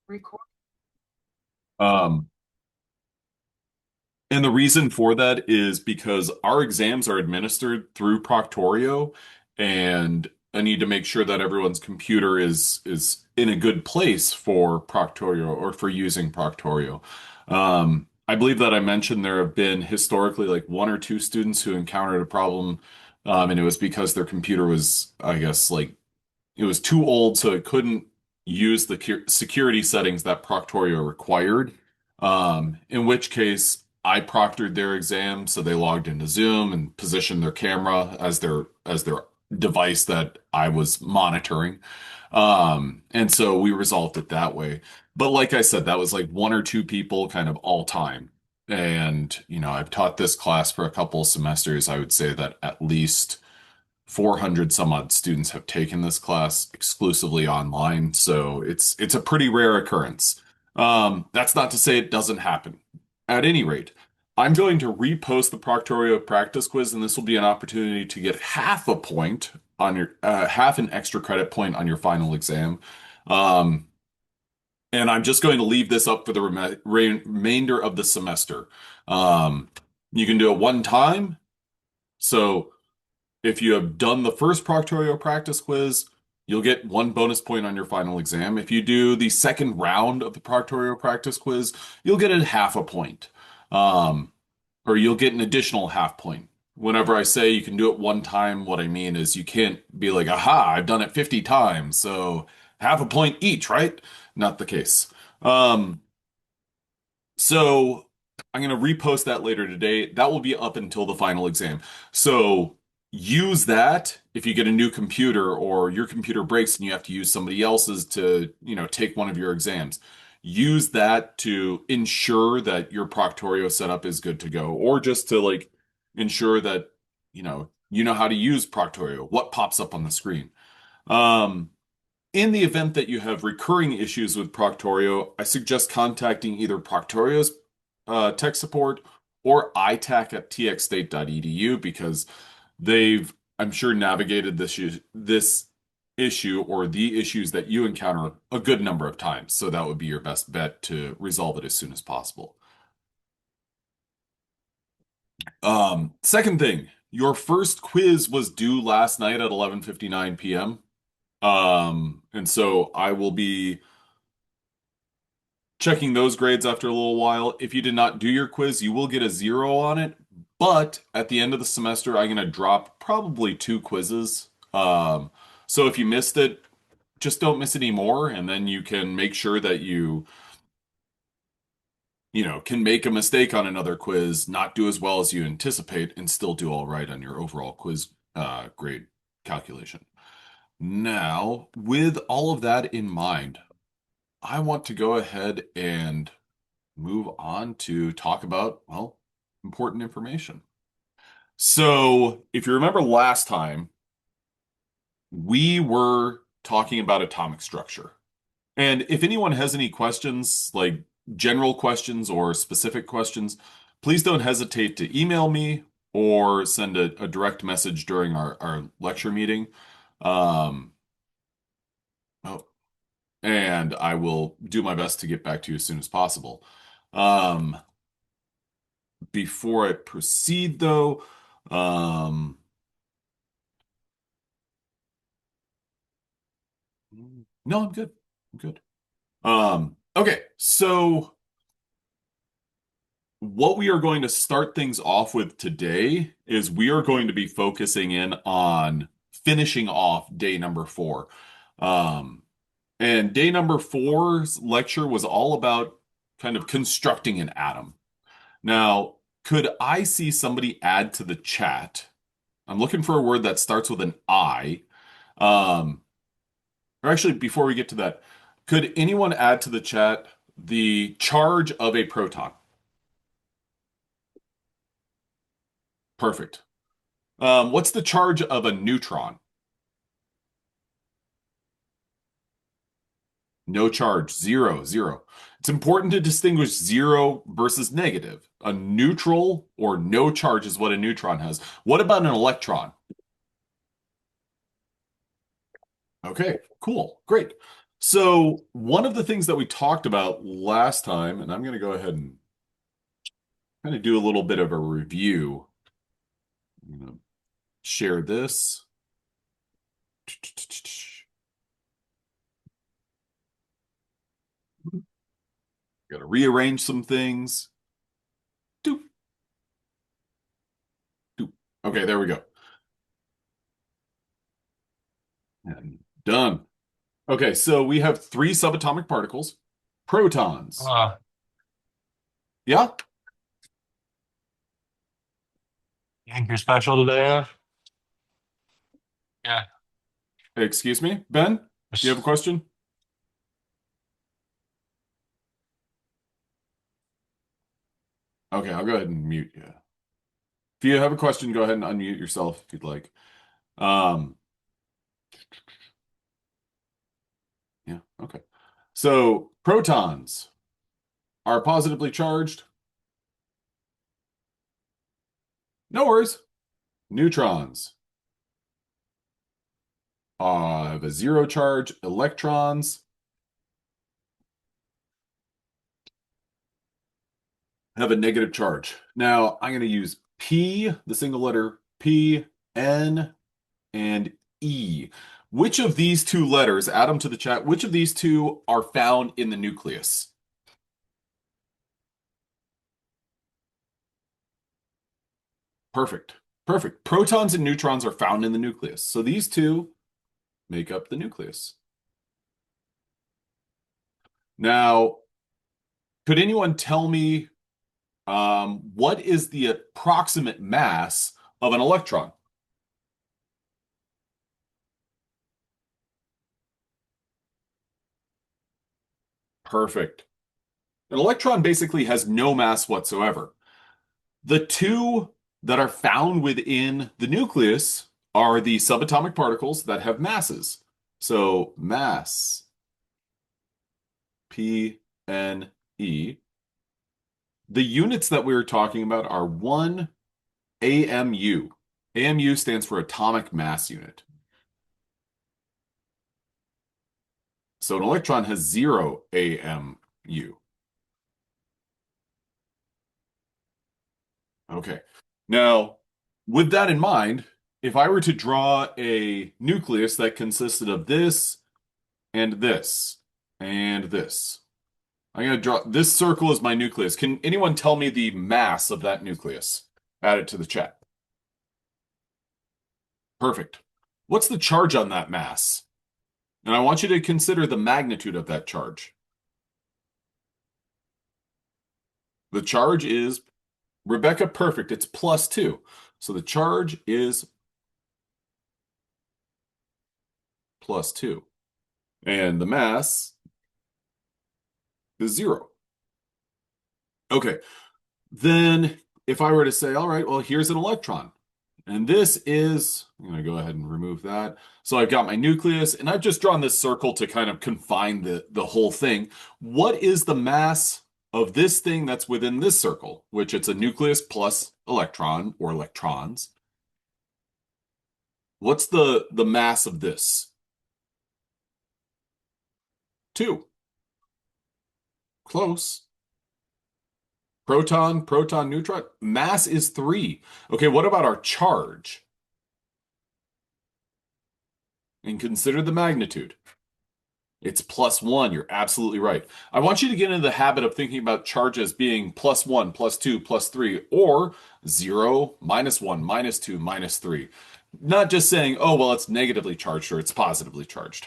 Record. Um, and the reason for that is because our exams are administered through Proctorio, and I need to make sure that everyone's computer is in a good place for Proctorio or for using Proctorio. I believe that I mentioned there have been historically like one or two students who encountered a problem, and it was because their computer was, I guess, like it was too old, so it couldn't use the security settings that Proctorio required. In which case, I proctored their exam, so they logged into Zoom and positioned their camera as their device that I was monitoring. And so we resolved it that way. But like I said, that was like one or two people kind of all time. And, I've taught this class for a couple of semesters. I would say that at least 400 some odd students have taken this class exclusively online, so it's a pretty rare occurrence. That's not to say it doesn't happen. At any rate, I'm going to repost the Proctorio practice quiz, and this will be an opportunity to get half a point on your half an extra credit point on your final exam. Um, and I'm just going to leave this up for the remainder of the semester. Um, you can do it one time, so. If you have done the first Proctorio practice quiz, you'll get one bonus point on your final exam. If you do the second round of the Proctorio practice quiz, you'll get a half a point. Um, or you'll get an additional half point. Whenever I say you can do it one time, what I mean is you can't be like, aha, I've done it 50 times, so half a point each, right? Not the case. Um, so I'm going to repost that later today. That will be up until the final exam. So use that if you get a new computer or your computer breaks and you have to use somebody else's to, take one of your exams. Use that to ensure that your Proctorio setup is good to go, or just to like ensure that, you know how to use Proctorio, what pops up on the screen. Um, in the event that you have recurring issues with Proctorio, I suggest contacting either Proctorio's tech support or ITAC at txstate.edu because they've, I'm sure, navigated this issue or the issues that you encounter a good number of times. So that would be your best bet to resolve it as soon as possible. Second thing, your first quiz was due last night at 11:59 p.m. And so I will be checking those grades after a little while. If you did not do your quiz, you will get a zero on it. But at the end of the semester, I'm going to drop probably two quizzes. So if you missed it, just don't miss any more, and then you can make sure that you can make a mistake on another quiz, not do as well as you anticipate, and still do all right on your overall quiz grade calculation. Now, with all of that in mind, I want to go ahead and move on to talk about, well, important information. So, if you remember last time, we were talking about atomic structure. And if anyone has any questions, like general questions or specific questions, please don't hesitate to email me or send a direct message during our lecture meeting. Um, oh, and I will do my best to get back to you as soon as possible. Um, Before I proceed, though, um, no, I'm good. I'm good. Okay, so what we are going to start things off with today is we are going to be focusing in on finishing off day number four. Um, and day number four's lecture was all about kind of constructing an atom. Now, could I see somebody add to the chat? I'm looking for a word that starts with an I. Um, or actually, before we get to that, could anyone add to the chat the charge of a proton? Perfect. What's the charge of a neutron? No charge, zero, zero. It's important to distinguish zero versus negative. A neutral or no charge is what a neutron has. What about an electron? Okay, cool, great. So one of the things that we talked about last time, and I'm going to go ahead and kind of do a little bit of a review. I'm going to share this. Got to rearrange some things. Doop, doop. Okay, there we go. And done. Okay, so we have three subatomic particles, protons. Uh, Yeah? you think you're special today, huh? Yeah. Excuse me, Ben? Do you have a Just- question? Okay, I'll go ahead and mute you. If you have a question, go ahead and unmute yourself if you'd like. Um, yeah, okay. So protons are positively charged. No worries. Neutrons have a zero charge. Electrons have a negative charge. Now I'm going to use P, the single letter P, N, and E. Which of these two letters, add them to the chat, which of these two are found in the nucleus? Perfect. Perfect. Protons and neutrons are found in the nucleus. So these two make up the nucleus. Now, could anyone tell me what is the approximate mass of an electron? Perfect. An electron basically has no mass whatsoever. The two that are found within the nucleus are the subatomic particles that have masses. So mass, P, N, E. The units that we were talking about are 1 AMU. AMU stands for atomic mass unit. So an electron has 0 AMU. Okay. Now, with that in mind, if I were to draw a nucleus that consisted of this and this and this, I'm going to draw this circle as my nucleus. Can anyone tell me the mass of that nucleus? Add it to the chat. Perfect. What's the charge on that mass? And I want you to consider the magnitude of that charge. The charge is, Rebecca, perfect. It's +2. So the charge is +2. And the mass is 0. Okay. Then if I were to say, all right, well, here's an electron. And this is, I'm going to go ahead and remove that. So I've got my nucleus, and I've just drawn this circle to kind of confine the whole thing. What is the mass of this thing that's within this circle, which it's a nucleus plus electron or electrons? What's the mass of this? 2. Close. Proton, proton, neutron. Mass is 3. Okay, what about our charge? And consider the magnitude. It's +1. You're absolutely right. I want you to get into the habit of thinking about charges being +1, +2, +3, or 0, -1, -2, -3. Not just saying, oh, well, it's negatively charged or it's positively charged.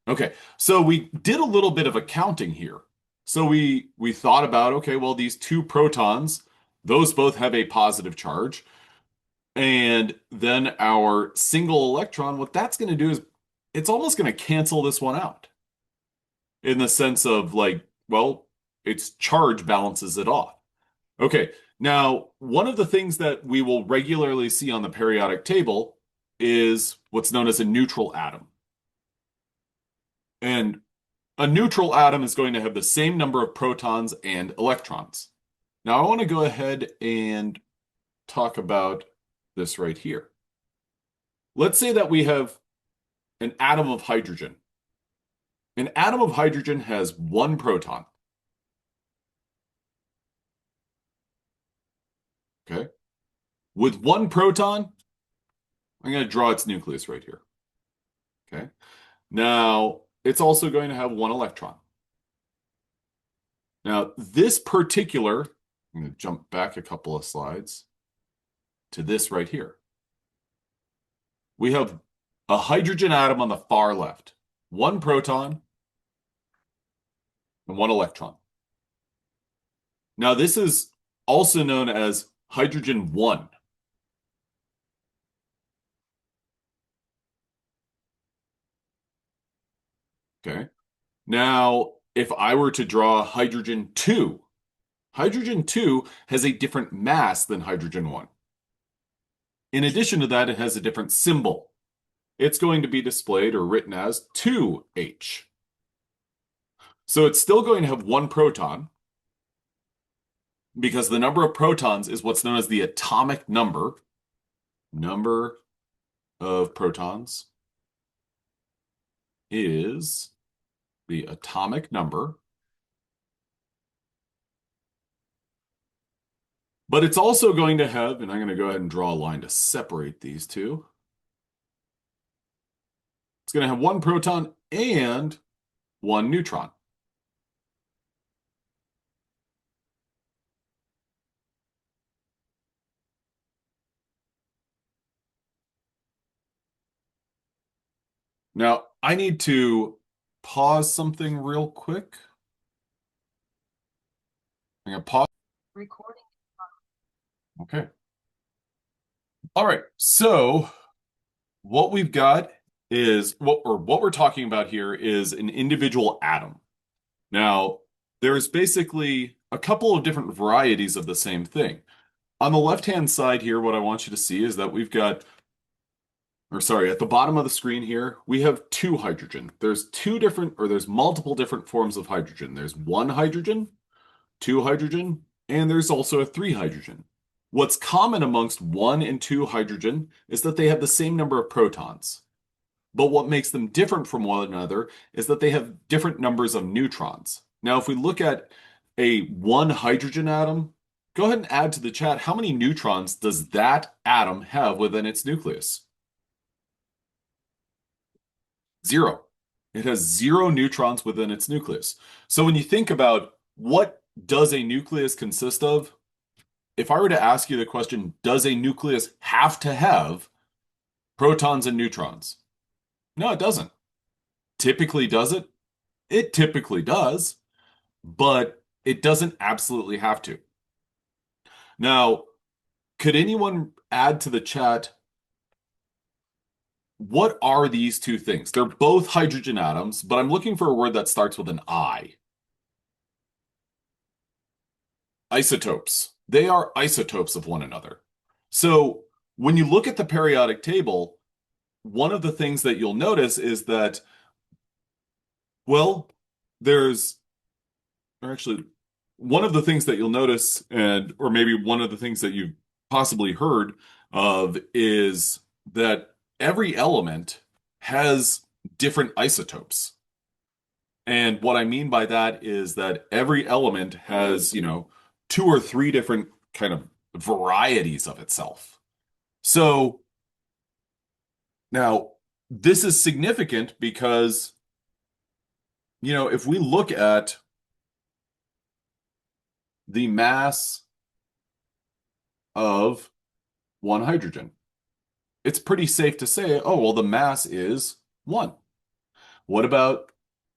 Okay, so we did a little bit of accounting here. So we thought about, okay, well, these two protons, those both have a positive charge. And then our single electron, what that's going to do is it's almost going to cancel this one out in the sense of like, well, its charge balances it off. Okay, now one of the things that we will regularly see on the periodic table is what's known as a neutral atom. And a neutral atom is going to have the same number of protons and electrons. Now I want to go ahead and talk about this right here. Let's say that we have an atom of hydrogen. An atom of hydrogen has one proton. Okay. With one proton, I'm going to draw its nucleus right here. Okay. Now, it's also going to have one electron. Now, this particular, I'm going to jump back a couple of slides to this right here. We have a hydrogen atom on the far left, one proton and one electron. Now, this is also known as hydrogen 1. Okay. Now, if I were to draw hydrogen 2 has a different mass than hydrogen 1. In addition to that, it has a different symbol. It's going to be displayed or written as 2H. So it's still going to have one proton because the number of protons is what's known as the atomic number. Number of protons is the atomic number. But it's also going to have, and I'm going to go ahead and draw a line to separate these two. It's going to have one proton and one neutron. Now, I need to pause something real quick. I'm going to pause. Recording. Okay. All right. So what we've got is what we're talking about here is an individual atom. Now, there's basically a couple of different varieties of the same thing. On the left-hand side here, what I want you to see is that we've got, or sorry, at the bottom of the screen here, we have two hydrogen. There's multiple different forms of hydrogen. There's one hydrogen, two hydrogen, and there's also a three hydrogen. What's common amongst one and two hydrogen is that they have the same number of protons. But what makes them different from one another is that they have different numbers of neutrons. Now, if we look at a one hydrogen atom, go ahead and add to the chat, how many neutrons does that atom have within its nucleus? Zero. It has zero neutrons within its nucleus. So when you think about what does a nucleus consist of, if I were to ask you the question, does a nucleus have to have protons and neutrons? No, it doesn't. Typically, does it? It typically does, but it doesn't absolutely have to. Now, could anyone add to the chat, what are these two things? They're both hydrogen atoms, but I'm looking for a word that starts with an I. Isotopes. They are isotopes of one another. So when you look at the periodic table, one of the things that you'll notice is that, well, one of the things that you'll notice, or maybe one of the things that you've possibly heard of, is that every element has different isotopes. And what I mean by that is that every element has, two or three different kind of varieties of itself. So now this is significant because, if we look at the mass of one hydrogen, it's pretty safe to say, oh, well, the mass is 1. What about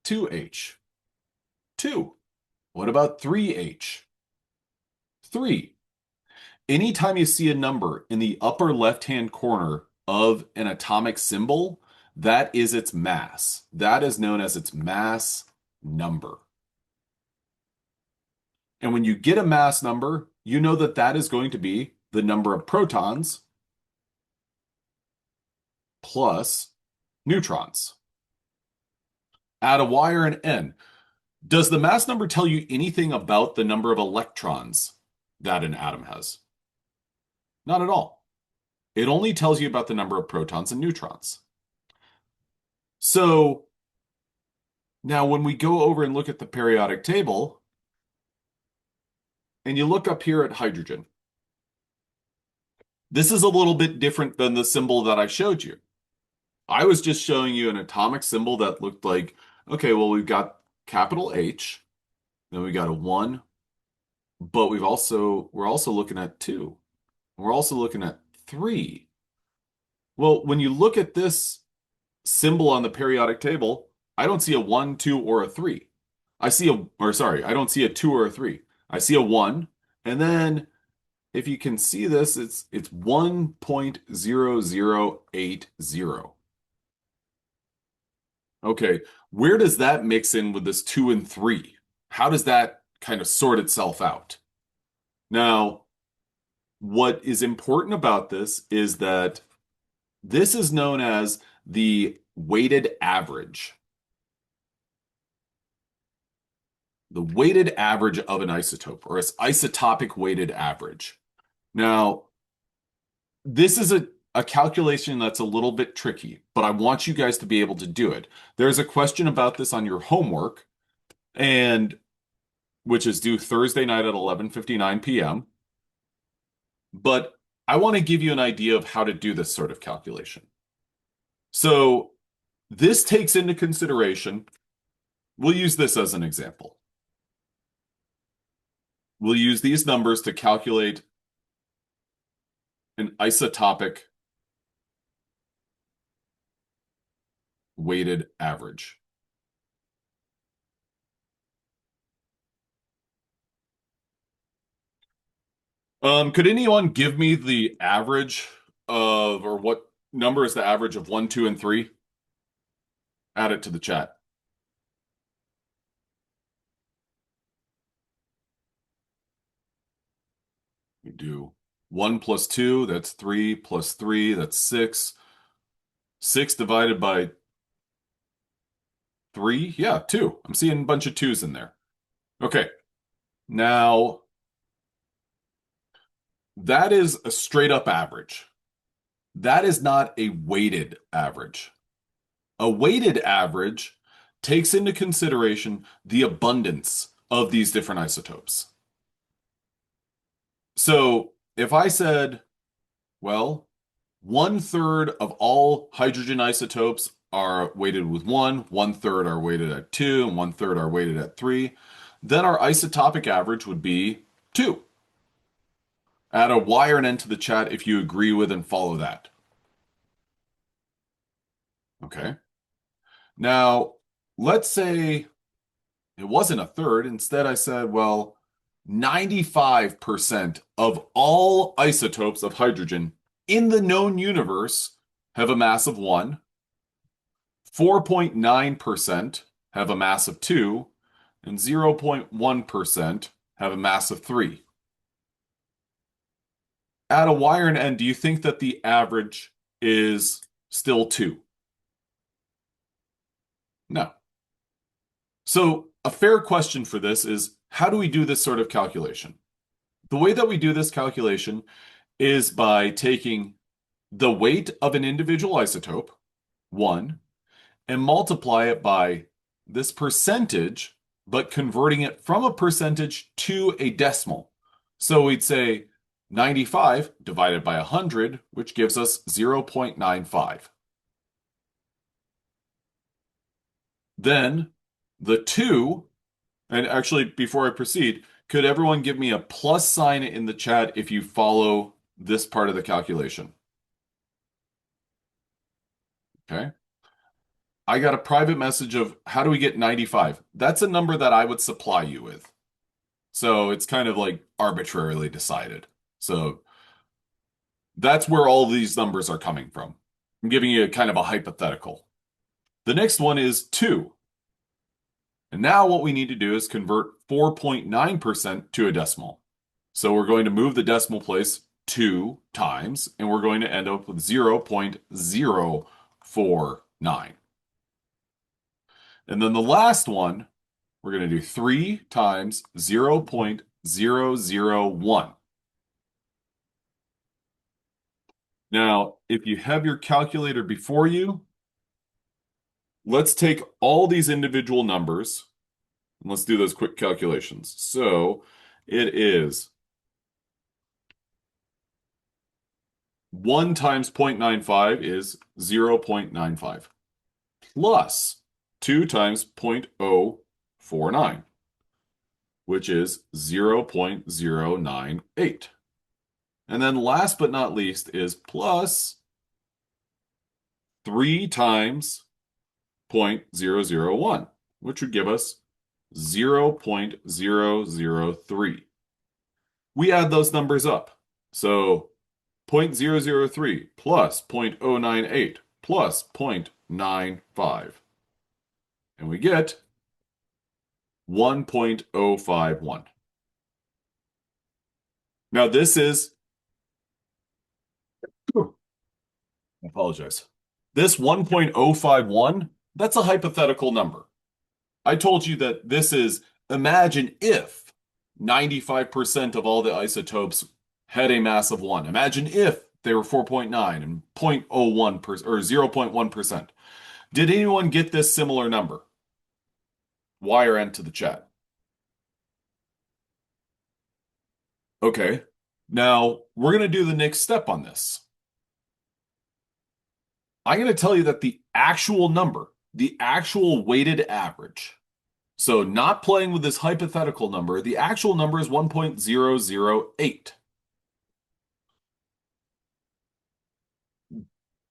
2H? 2. What about 3H? 3. Anytime you see a number in the upper left-hand corner of an atomic symbol, that is its mass. That is known as its mass number. And when you get a mass number, you know that that is going to be the number of protons plus neutrons. Add a Y or an N. Does the mass number tell you anything about the number of electrons that an atom has? Not at all. It only tells you about the number of protons and neutrons. So Now, when we go over and look at the periodic table, and you look up here at hydrogen, this is a little bit different than the symbol that I showed you. I was just showing you an atomic symbol that looked like, okay, well, we've got capital H, then we got a 1, but we're also looking at 2. We're also looking at 3. Well, when you look at this symbol on the periodic table, I don't see a 1, 2, or a 3. I don't see a 2 or a 3. I see a 1, and then if you can see this, it's 1.0080. Okay, where does that mix in with this 2 and 3? How does that kind of sort itself out? Now, what is important about this is that this is known as the weighted average. The weighted average of an isotope, or its isotopic weighted average. Now, this is a calculation that's a little bit tricky, but I want you guys to be able to do it. There's a question about this on your homework, and which is due Thursday night at 11:59 p.m. But I want to give you an idea of how to do this sort of calculation. So this takes into consideration, we'll use this as an example. We'll use these numbers to calculate an isotopic weighted average. Could anyone give me the average of, or what number is the average of 1, 2, and 3? Add it to the chat. We do 1 plus 2, that's 3, plus 3, that's 6. 6 divided by 3, yeah, 2. I'm seeing a bunch of 2's in there. Okay, now that is a straight up average. That is not a weighted average. A weighted average takes into consideration the abundance of these different isotopes. So if I said, well, 1/3 of all hydrogen isotopes are weighted with 1, 1/3 are weighted at 2, and 1/3 are weighted at 3, then our isotopic average would be 2. Add a Y or an N to the chat if you agree with and follow that. Okay. Now, let's say it wasn't a third. Instead, I said, well, 95% of all isotopes of hydrogen in the known universe have a mass of 1, 4.9% have a mass of 2, and 0.1% have a mass of 3. Add a Y or an N, do you think that the average is still 2? No. So a fair question for this is, how do we do this sort of calculation? The way that we do this calculation is by taking the weight of an individual isotope, 1, and multiply it by this percentage, but converting it from a percentage to a decimal. So we'd say 95 divided by 100, which gives us 0.95. Then the 2, and actually, before I proceed, could everyone give me a plus sign in the chat if you follow this part of the calculation? Okay. I got a private message of how do we get 95? That's a number that I would supply you with. So it's kind of like arbitrarily decided. So that's where all these numbers are coming from. I'm giving you a kind of a hypothetical. The next one is 2. And now what we need to do is convert 4.9% to a decimal. So we're going to move the decimal place 2 times, and we're going to end up with 0.049. And then the last one, we're going to do 3 times 0.001. Now, if you have your calculator before you, let's take all these individual numbers and let's do those quick calculations. So it is 1 times 0.95 is 0.95 plus 2 times 0.049, which is 0.098. And then last but not least is plus 3 times 0.001, which would give us 0.003. We add those numbers up. So 0.003 plus 0.098 plus 0.95. And we get 1.051. Now this is, I apologize. This 1.051, that's a hypothetical number. I told you that this is, imagine if 95% of all the isotopes had a mass of 1. Imagine if they were 4.9 and 0.01% or 0.1%. Did anyone get this similar number? Y or N to the chat. Okay. Now, we're going to do the next step on this. I'm going to tell you that the actual number, the actual weighted average, so not playing with this hypothetical number, the actual number is 1.008.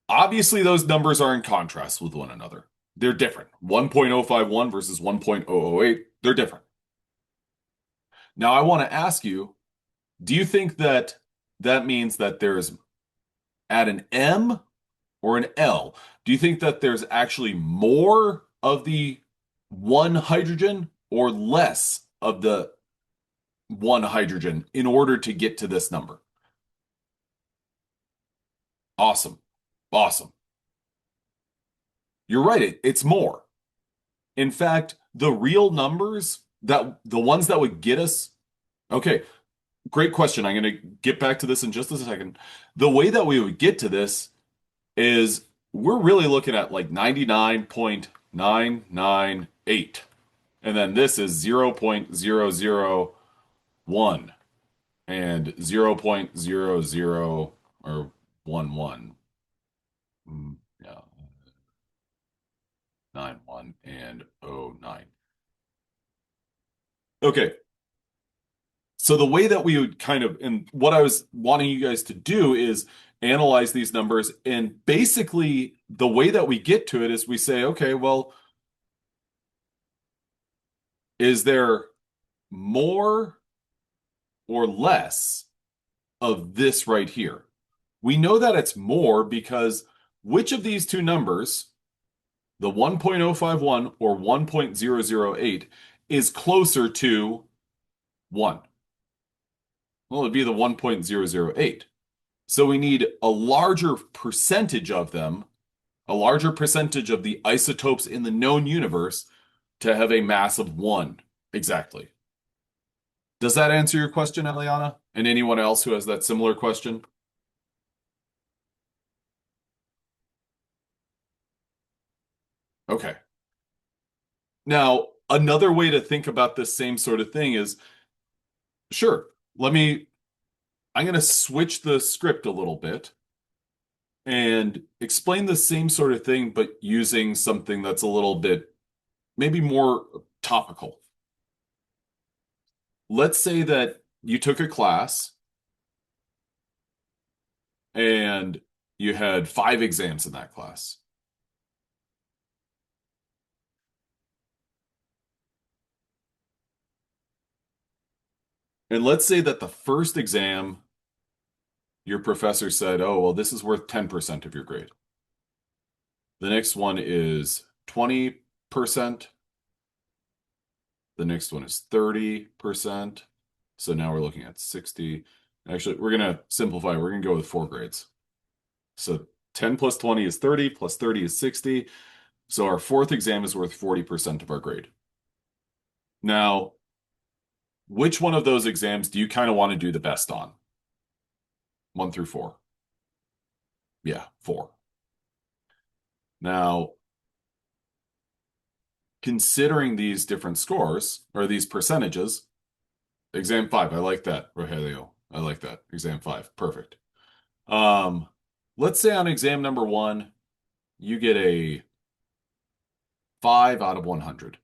Obviously, those numbers are in contrast with one another. They're different. 1.051 versus 1.008, they're different. Now, I want to ask you, do you think that that means that there's at an M or an L, do you think that there's actually more of the one hydrogen or less of the one hydrogen in order to get to this number? Awesome. Awesome. You're right. It's more. In fact, the real numbers that the ones that would get us. Okay, great question. I'm going to get back to this in just a second. The way that we would get to this is we're really looking at like 99.998. And then this is 0.001 and 0.00 or 11. Yeah, 91 and 09. Okay. So the way that we would kind of, and what I was wanting you guys to do is analyze these numbers. And basically, the way that we get to it is we say, okay, well, is there more or less of this right here? We know that it's more because which of these two numbers, the 1.051 or 1.008, is closer to 1? Well, it'd be the 1.008. So we need a larger percentage of them, a larger percentage of the isotopes in the known universe to have a mass of 1 exactly. Does that answer your question, Eliana? And anyone else who has that similar question? Okay. Now, another way to think about this same sort of thing is, sure, I'm going to switch the script a little bit and explain the same sort of thing, but using something that's a little bit maybe more topical. Let's say that you took a class and you had 5 exams in that class. And let's say that the first exam, your professor said, oh, well, this is worth 10% of your grade. The next one is 20%. The next one is 30%. So now we're looking at 60. Actually, we're going to simplify. We're going to go with 4 grades. So 10 plus 20 is 30, plus 30 is 60. So our fourth exam is worth 40% of our grade. Now, which one of those exams do you kind of want to do the best on? 1 through 4. Yeah, 4. Now, considering these different scores or these percentages, exam 5, I like that, Rogelio. I like that. Exam 5, perfect. Um, let's say on exam number 1, you get a 5 out of 100.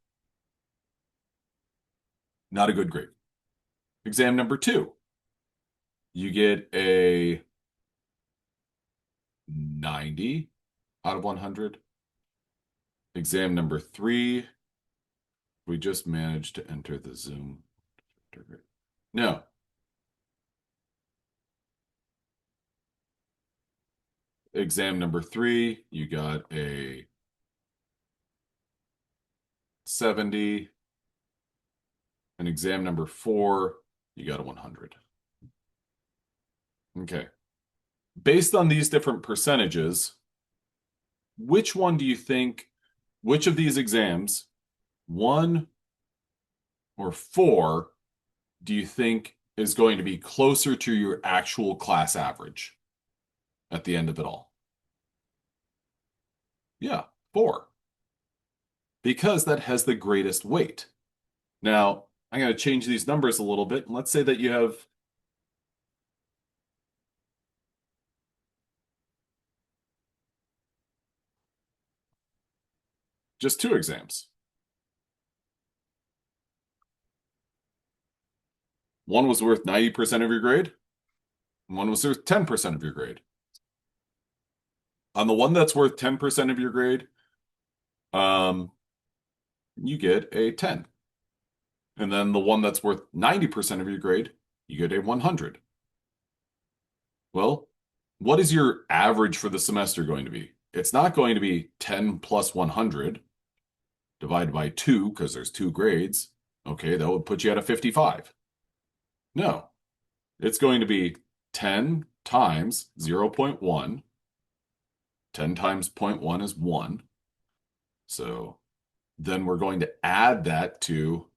Not a good grade. Exam number 2, you get a 90 out of 100. Exam number 3, we just managed to enter the Zoom. No. Exam number 3, you got a 70. And exam number 4, you got a 100. Okay. Based on these different percentages, which one do you think, which of these exams, 1 or 4, do you think is going to be closer to your actual class average at the end of it all? Yeah, 4. Because that has the greatest weight. Now, I'm going to change these numbers a little bit. And let's say that you have just 2 exams. One was worth 90% of your grade, and one was worth 10% of your grade. On the one that's worth 10% of your grade, um, you get a 10. And then the one that's worth 90% of your grade, you get a 100. Well, what is your average for the semester going to be? It's not going to be 10 plus 100 divided by 2 because there's 2 grades. Okay, that would put you at a 55. No, it's going to be 10 times 0.1. 10 times 0.1 is 1. So then we're going to add that to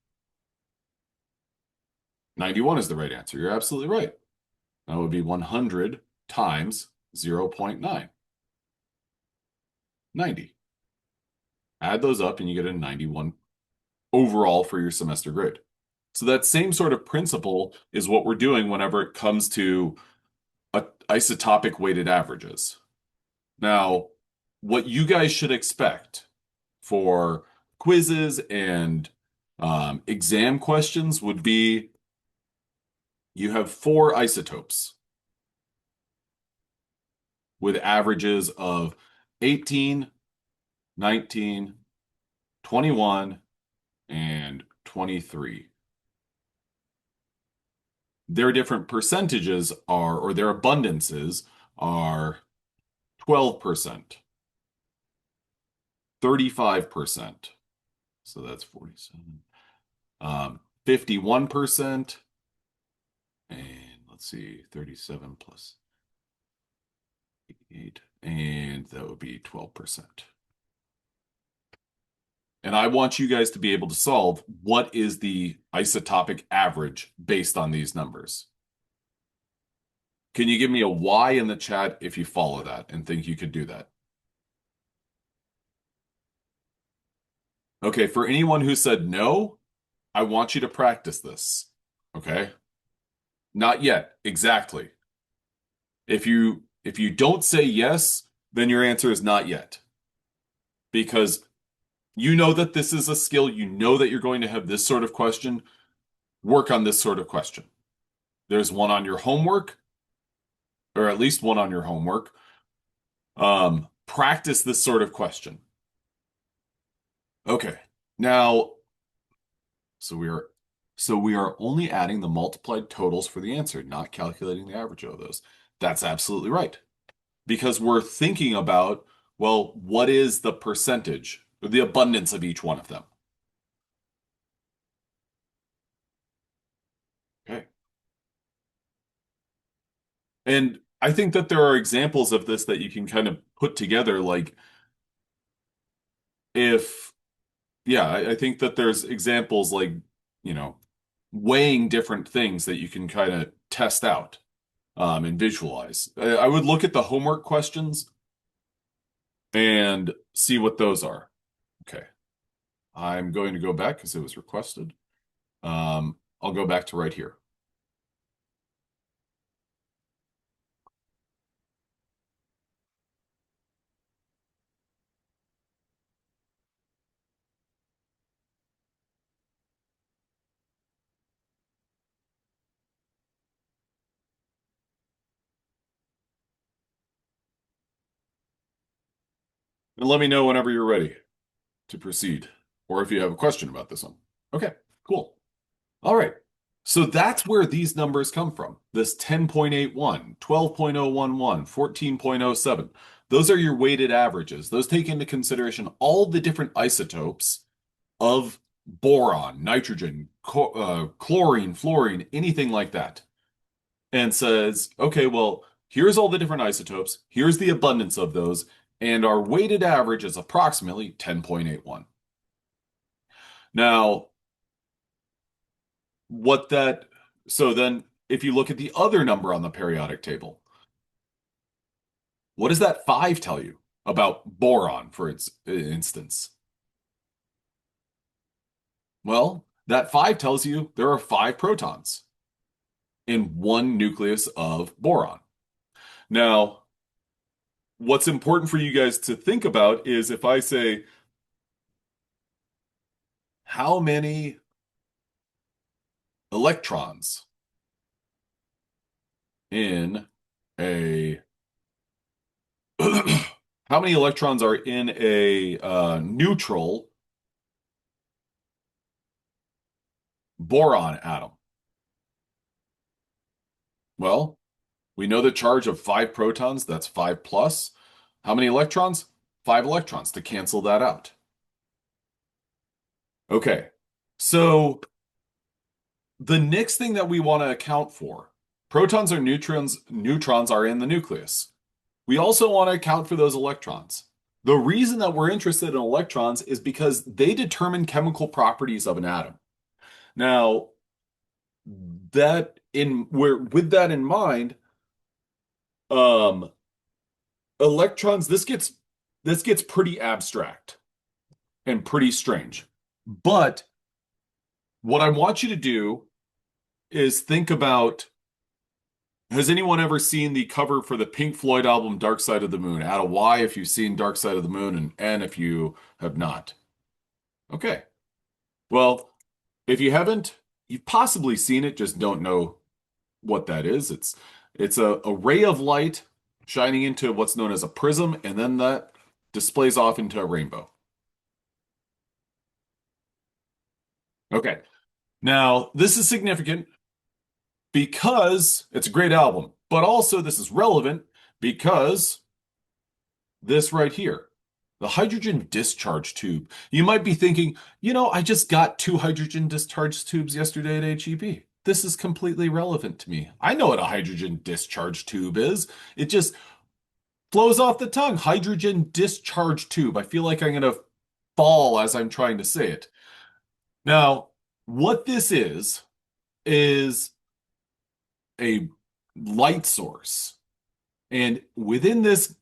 91 is the right answer. You're absolutely right. That would be 100 times 0.9. 90. Add those up and you get a 91 overall for your semester grade. So that same sort of principle is what we're doing whenever it comes to isotopic weighted averages. Now, what you guys should expect for quizzes and exam questions would be you have 4 isotopes with averages of 18, 19, 21, and 23. Their different percentages are, or their abundances are 12%, 35%. So that's 47. 51%. And let's see, 37 plus 8. And that would be 12%. And I want you guys to be able to solve what is the isotopic average based on these numbers. Can you give me a Y in the chat if you follow that and think you could do that? Okay, for anyone who said no, I want you to practice this. Okay? Not yet, exactly. If you don't say yes, then your answer is not yet. Because you know that this is a skill, you know that you're going to have this sort of question. Work on this sort of question. There's one on your homework, or at least one on your homework. Practice this sort of question. Okay. Now, so we are only adding the multiplied totals for the answer, not calculating the average of those. That's absolutely right. Because we're thinking about, well, what is the percentage, or the abundance of each one of them? Okay. And I think that there are examples of this that you can kind of put together, like if, yeah, I think that there's examples like, you know, weighing different things that you can kind of test out and visualize. I would look at the homework questions and see what those are. Okay. I'm going to go back because it was requested. I'll go back to right here. And let me know whenever you're ready to proceed, or if you have a question about this one. Okay, cool. All right. So that's where these numbers come from. This 10.81, 12.011, 14.07. Those are your weighted averages. Those take into consideration all the different isotopes of boron, nitrogen, chlorine, fluorine, anything like that. And says, okay, well, here's all the different isotopes. Here's the abundance of those. And our weighted average is approximately 10.81. Now, what that, so then if you look at the other number on the periodic table, what does that 5 tell you about boron, for instance? Well, that 5 tells you there are 5 protons in one nucleus of boron. Now, what's important for you guys to think about is if I say, how many electrons in a how many electrons are in a neutral boron atom? Well, we know the charge of 5 protons, that's 5 plus. How many electrons? 5 electrons to cancel that out. Okay, so the next thing that we want to account for, protons or neutrons are in the nucleus. We also want to account for those electrons. The reason that we're interested in electrons is because they determine chemical properties of an atom. Now, with that in mind, um, electrons, this gets pretty abstract and pretty strange. But what I want you to do is think about, has anyone ever seen the cover for the Pink Floyd album Dark Side of the Moon? Add a Y if you've seen Dark Side of the Moon and N if you have not. Okay. Well, if you haven't, you've possibly seen it, just don't know what that is. It's a ray of light shining into what's known as a prism, and then that displays off into a rainbow. Okay. Now, this is significant because it's a great album, but also this is relevant because this right here, the hydrogen discharge tube. You might be thinking, I just got 2 hydrogen discharge tubes yesterday at HEB. This is completely relevant to me. I know what a hydrogen discharge tube is. It just flows off the tongue. Hydrogen discharge tube. I feel like I'm going to fall as I'm trying to say it. Now, what this is a light source. And within this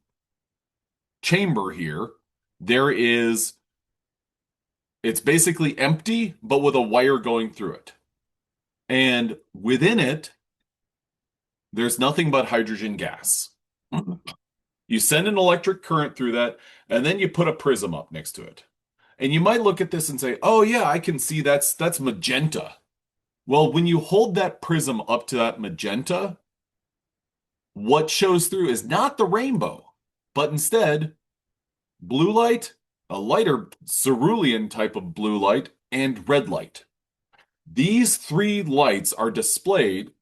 chamber here, it's basically empty, but with a wire going through it. And within it, there's nothing but hydrogen gas. You send an electric current through that, and then you put a prism up next to it. And you might look at this and say, oh yeah, I can see that's magenta. Well, when you hold that prism up to that magenta, what shows through is not the rainbow, but instead blue light, a lighter cerulean type of blue light, and red light. These 3 lights are displayed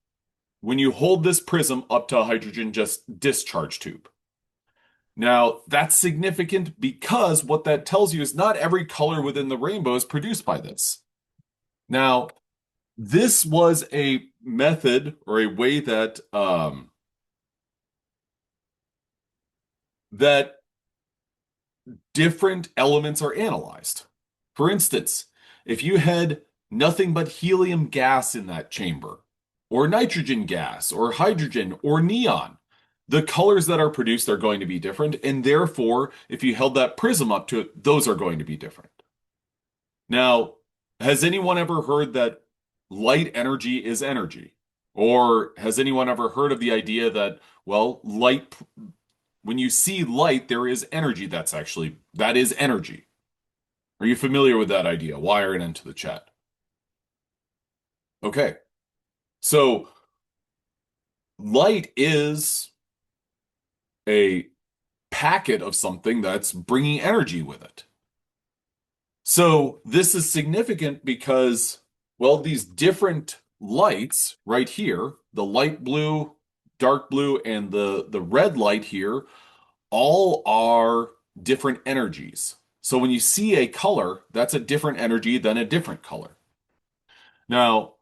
when you hold this prism up to a hydrogen discharge tube. Now, that's significant because what that tells you is not every color within the rainbow is produced by this. Now, this was a method or a way that different elements are analyzed. For instance, if you had nothing but helium gas in that chamber, or nitrogen gas, or hydrogen, or neon, the colors that are produced are going to be different, and therefore, if you held that prism up to it, those are going to be different. Now, has anyone ever heard that light energy is energy? Or has anyone ever heard of the idea that, well, when you see light, there is energy that is energy? Are you familiar with that idea? Wire it into the chat. Okay. So light is a packet of something that's bringing energy with it. So this is significant because, well, these different lights right here, the light blue, dark blue, and the red light here, all are different energies. So when you see a color, that's a different energy than a different color. Now,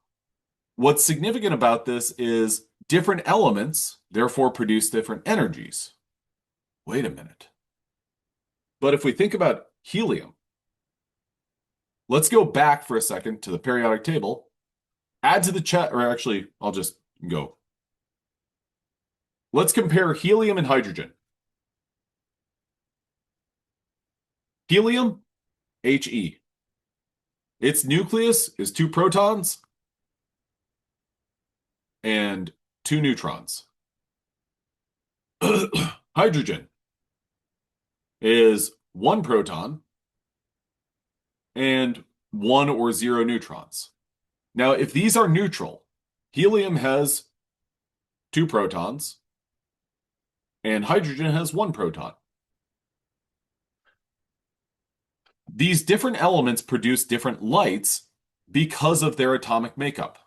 what's significant about this is different elements therefore produce different energies. Wait a minute. But if we think about helium, let's go back for a second to the periodic table, add to the chat, or actually, I'll just go. Let's compare helium and hydrogen. Helium, He. Its nucleus is two protons and two neutrons. Hydrogen is one proton and one or zero neutrons. Now, if these are neutral, helium has two protons and hydrogen has one proton. These different elements produce different lights because of their atomic makeup,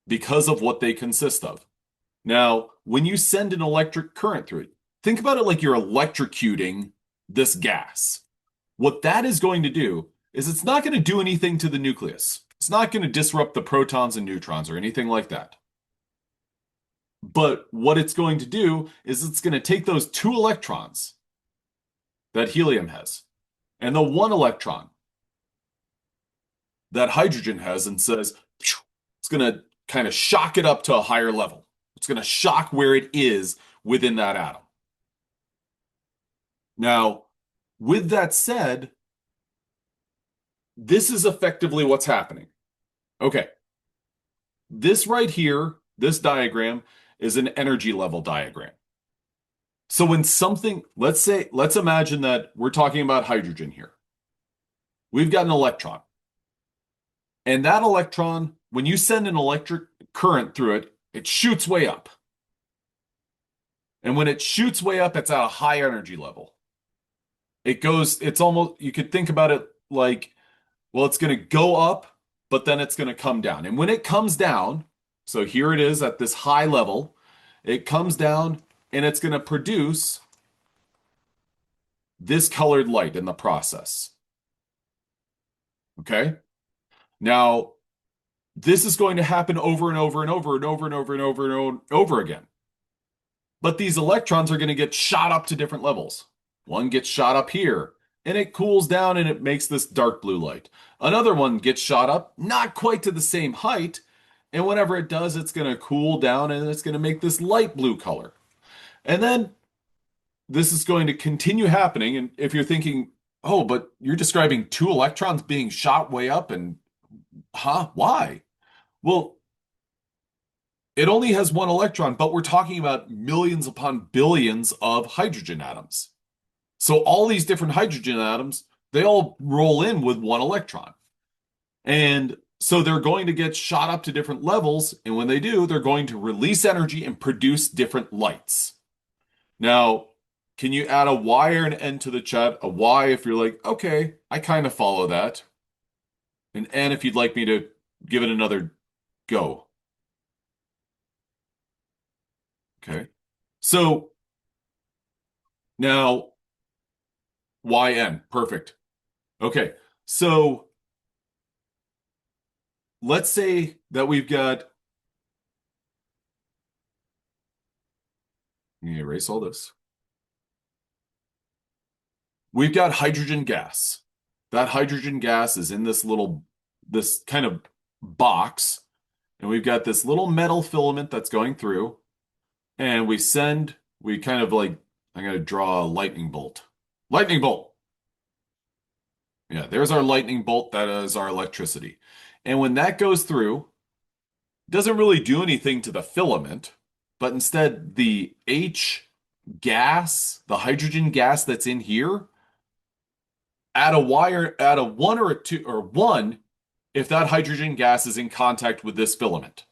because of what they consist of. Now, when you send an electric current through it, think about it like you're electrocuting this gas. What that is going to do is it's not going to do anything to the nucleus. It's not going to disrupt the protons and neutrons or anything like that. But what it's going to do is it's going to take those two electrons that helium has and the one electron that hydrogen has and says, it's going to kind of shock it up to a higher level. It's going to shock where it is within that atom. Now, with that said, this is effectively what's happening. Okay. This right here, this diagram is an energy level diagram. So when something, let's imagine that we're talking about hydrogen here. We've got an electron. And that electron, when you send an electric current through it, it shoots way up. And when it shoots way up, it's at a high energy level. It's almost, you could think about it like, well, it's going to go up, but then it's going to come down. And when it comes down, so here it is at this high level, it comes down and it's going to produce this colored light in the process. Okay? Now, this is going to happen over and over and over and over and over and over and over again. But these electrons are going to get shot up to different levels. One gets shot up here, and it cools down and it makes this dark blue light. Another one gets shot up, not quite to the same height, and whenever it does, it's going to cool down and it's going to make this light blue color. And then this is going to continue happening. And if you're thinking, oh, but you're describing two electrons being shot way up, and why? Well, it only has one electron, but we're talking about millions upon billions of hydrogen atoms. So all these different hydrogen atoms, they all roll in with one electron. And so they're going to get shot up to different levels. And when they do, they're going to release energy and produce different lights. Now, can you add a Y or an N to the chat? A Y if you're like, okay, I kind of follow that. An N if you'd like me to give it another go. Okay. So now YN, perfect. Okay. So let's say that we've got, let me erase all this. We've got hydrogen gas. That hydrogen gas is in this kind of box, and we've got this little metal filament that's going through, and we kind of like, I'm going to draw a lightning bolt. Lightning bolt. Yeah, there's our lightning bolt. That is our electricity. And when that goes through, it doesn't really do anything to the filament, but instead the H gas, the hydrogen gas that's in here, add a wire, add a one or a two or one if that hydrogen gas is in contact with this filament.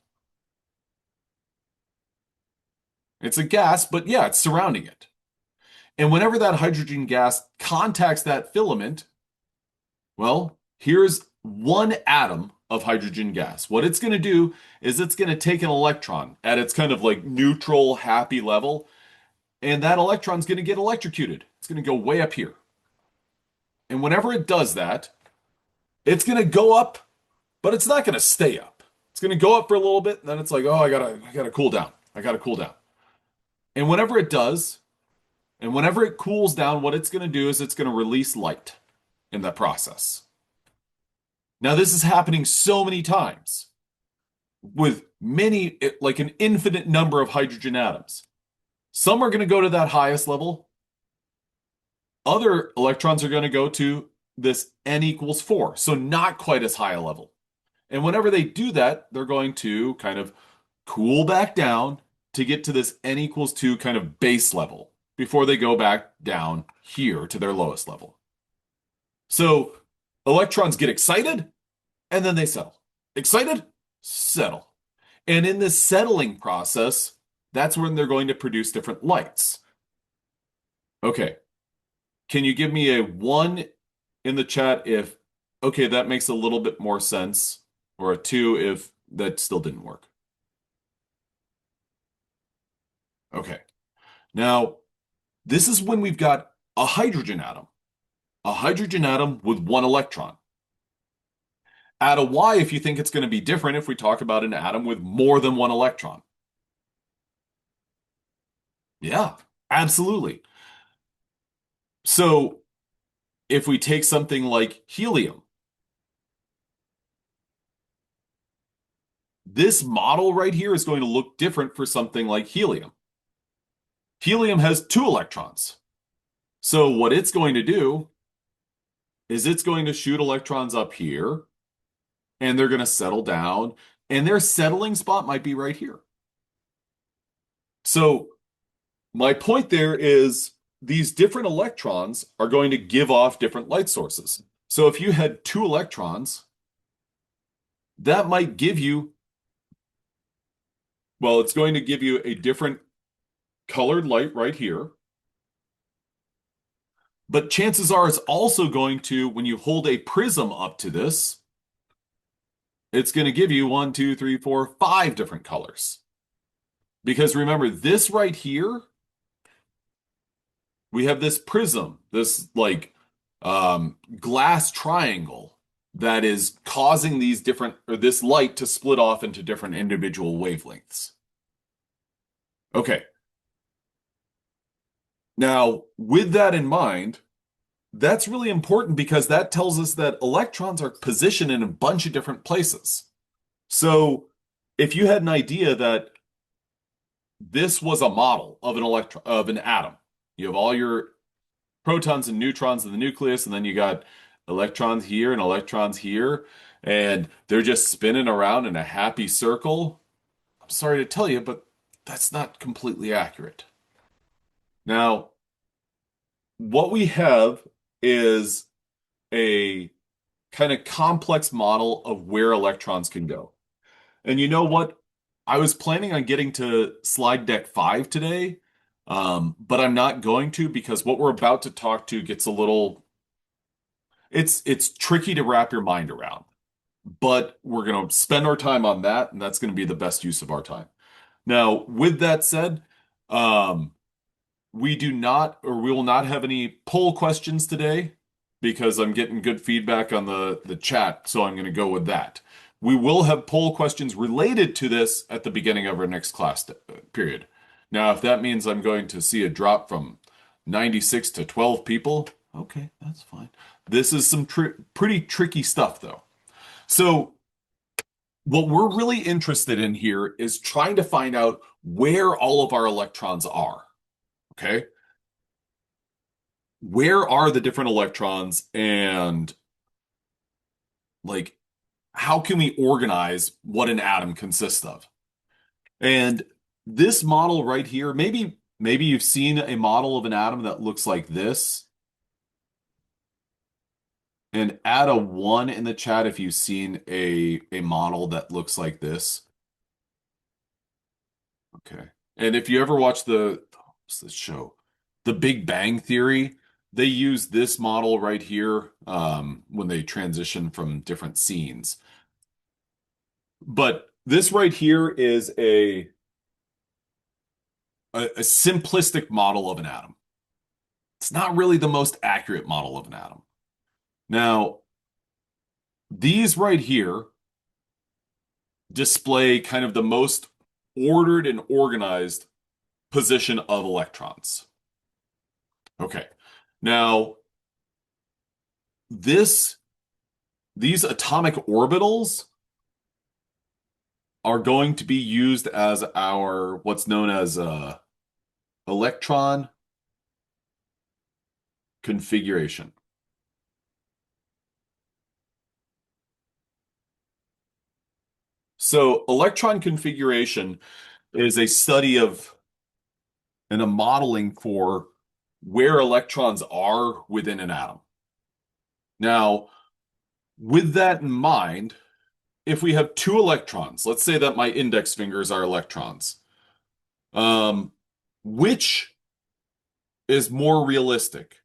It's a gas, but yeah, it's surrounding it. And whenever that hydrogen gas contacts that filament, well, here's one atom of hydrogen gas. What it's going to do is it's going to take an electron at its kind of like neutral, happy level, and that electron's going to get electrocuted. It's going to go way up here. And whenever it does that, it's going to go up, but it's not going to stay up. It's going to go up for a little bit, and then it's like, oh, I gotta cool down. I gotta cool down. And whenever it does, and whenever it cools down, what it's going to do is it's going to release light in that process. Now, this is happening so many times with many, like an infinite number of hydrogen atoms. Some are going to go to that highest level. Other electrons are going to go to this n equals 4, so not quite as high a level. And whenever they do that, they're going to kind of cool back down to get to this n equals 2 kind of base level before they go back down here to their lowest level. So electrons get excited and then they settle. Excited, settle. And in this settling process, that's when they're going to produce different lights. Okay. Can you give me a 1 in the chat if, okay, that makes a little bit more sense, or a 2 if that still didn't work? Okay. Now, this is when we've got a hydrogen atom with 1 electron. Add a Y if you think it's going to be different if we talk about an atom with more than 1 electron. Yeah, absolutely. So if we take something like helium, this model right here is going to look different for something like helium. Helium has 2 electrons. So what it's going to do is it's going to shoot electrons up here, and they're going to settle down, and their settling spot might be right here. So my point there is these different electrons are going to give off different light sources. So if you had 2 electrons, that might give you, well, it's going to give you a different colored light right here. But chances are it's also going to, when you hold a prism up to this, it's going to give you 1, 2, 3, 4, 5 different colors. Because remember, this right here, we have this prism, this like glass triangle that is causing these different, or this light to split off into different individual wavelengths. Okay. Now, with that in mind, that's really important because that tells us that electrons are positioned in a bunch of different places. So if you had an idea that this was a model of an electron of an atom, you have all your protons and neutrons in the nucleus, and then you got electrons here and electrons here, and they're just spinning around in a happy circle. I'm sorry to tell you, but that's not completely accurate. Now, what we have is a kind of complex model of where electrons can go. And you know what? I was planning on getting to slide deck 5 today, but I'm not going to because what we're about to talk to gets a little, it's tricky to wrap your mind around. But we're going to spend our time on that, and that's going to be the best use of our time. Now, with that said, we do not, or we will not have any poll questions today because I'm getting good feedback on the chat, so I'm going to go with that. We will have poll questions related to this at the beginning of our next class period. Now, if that means I'm going to see a drop from 96 to 12 people, okay, that's fine. This is some pretty tricky stuff, though. So what we're really interested in here is trying to find out where all of our electrons are. Okay? Where are the different electrons, and Like, how can we organize what an atom consists of? And this model right here, maybe you've seen a model of an atom that looks like this, and add a one in the chat if you've seen a model that looks like this. Okay. And if you ever watch what's this show? The Big Bang Theory, they use this model right here when they transition from different scenes. But this right here is a simplistic model of an atom. It's not really the most accurate model of an atom. Now, these right here display kind of the most ordered and organized position of electrons. Okay. Now, this these atomic orbitals are going to be used as our what's known as electron configuration. So, electron configuration is a study of and a modeling for where electrons are within an atom. Now, with that in mind, if we have two electrons, let's say that my index fingers are electrons, um, which is more realistic?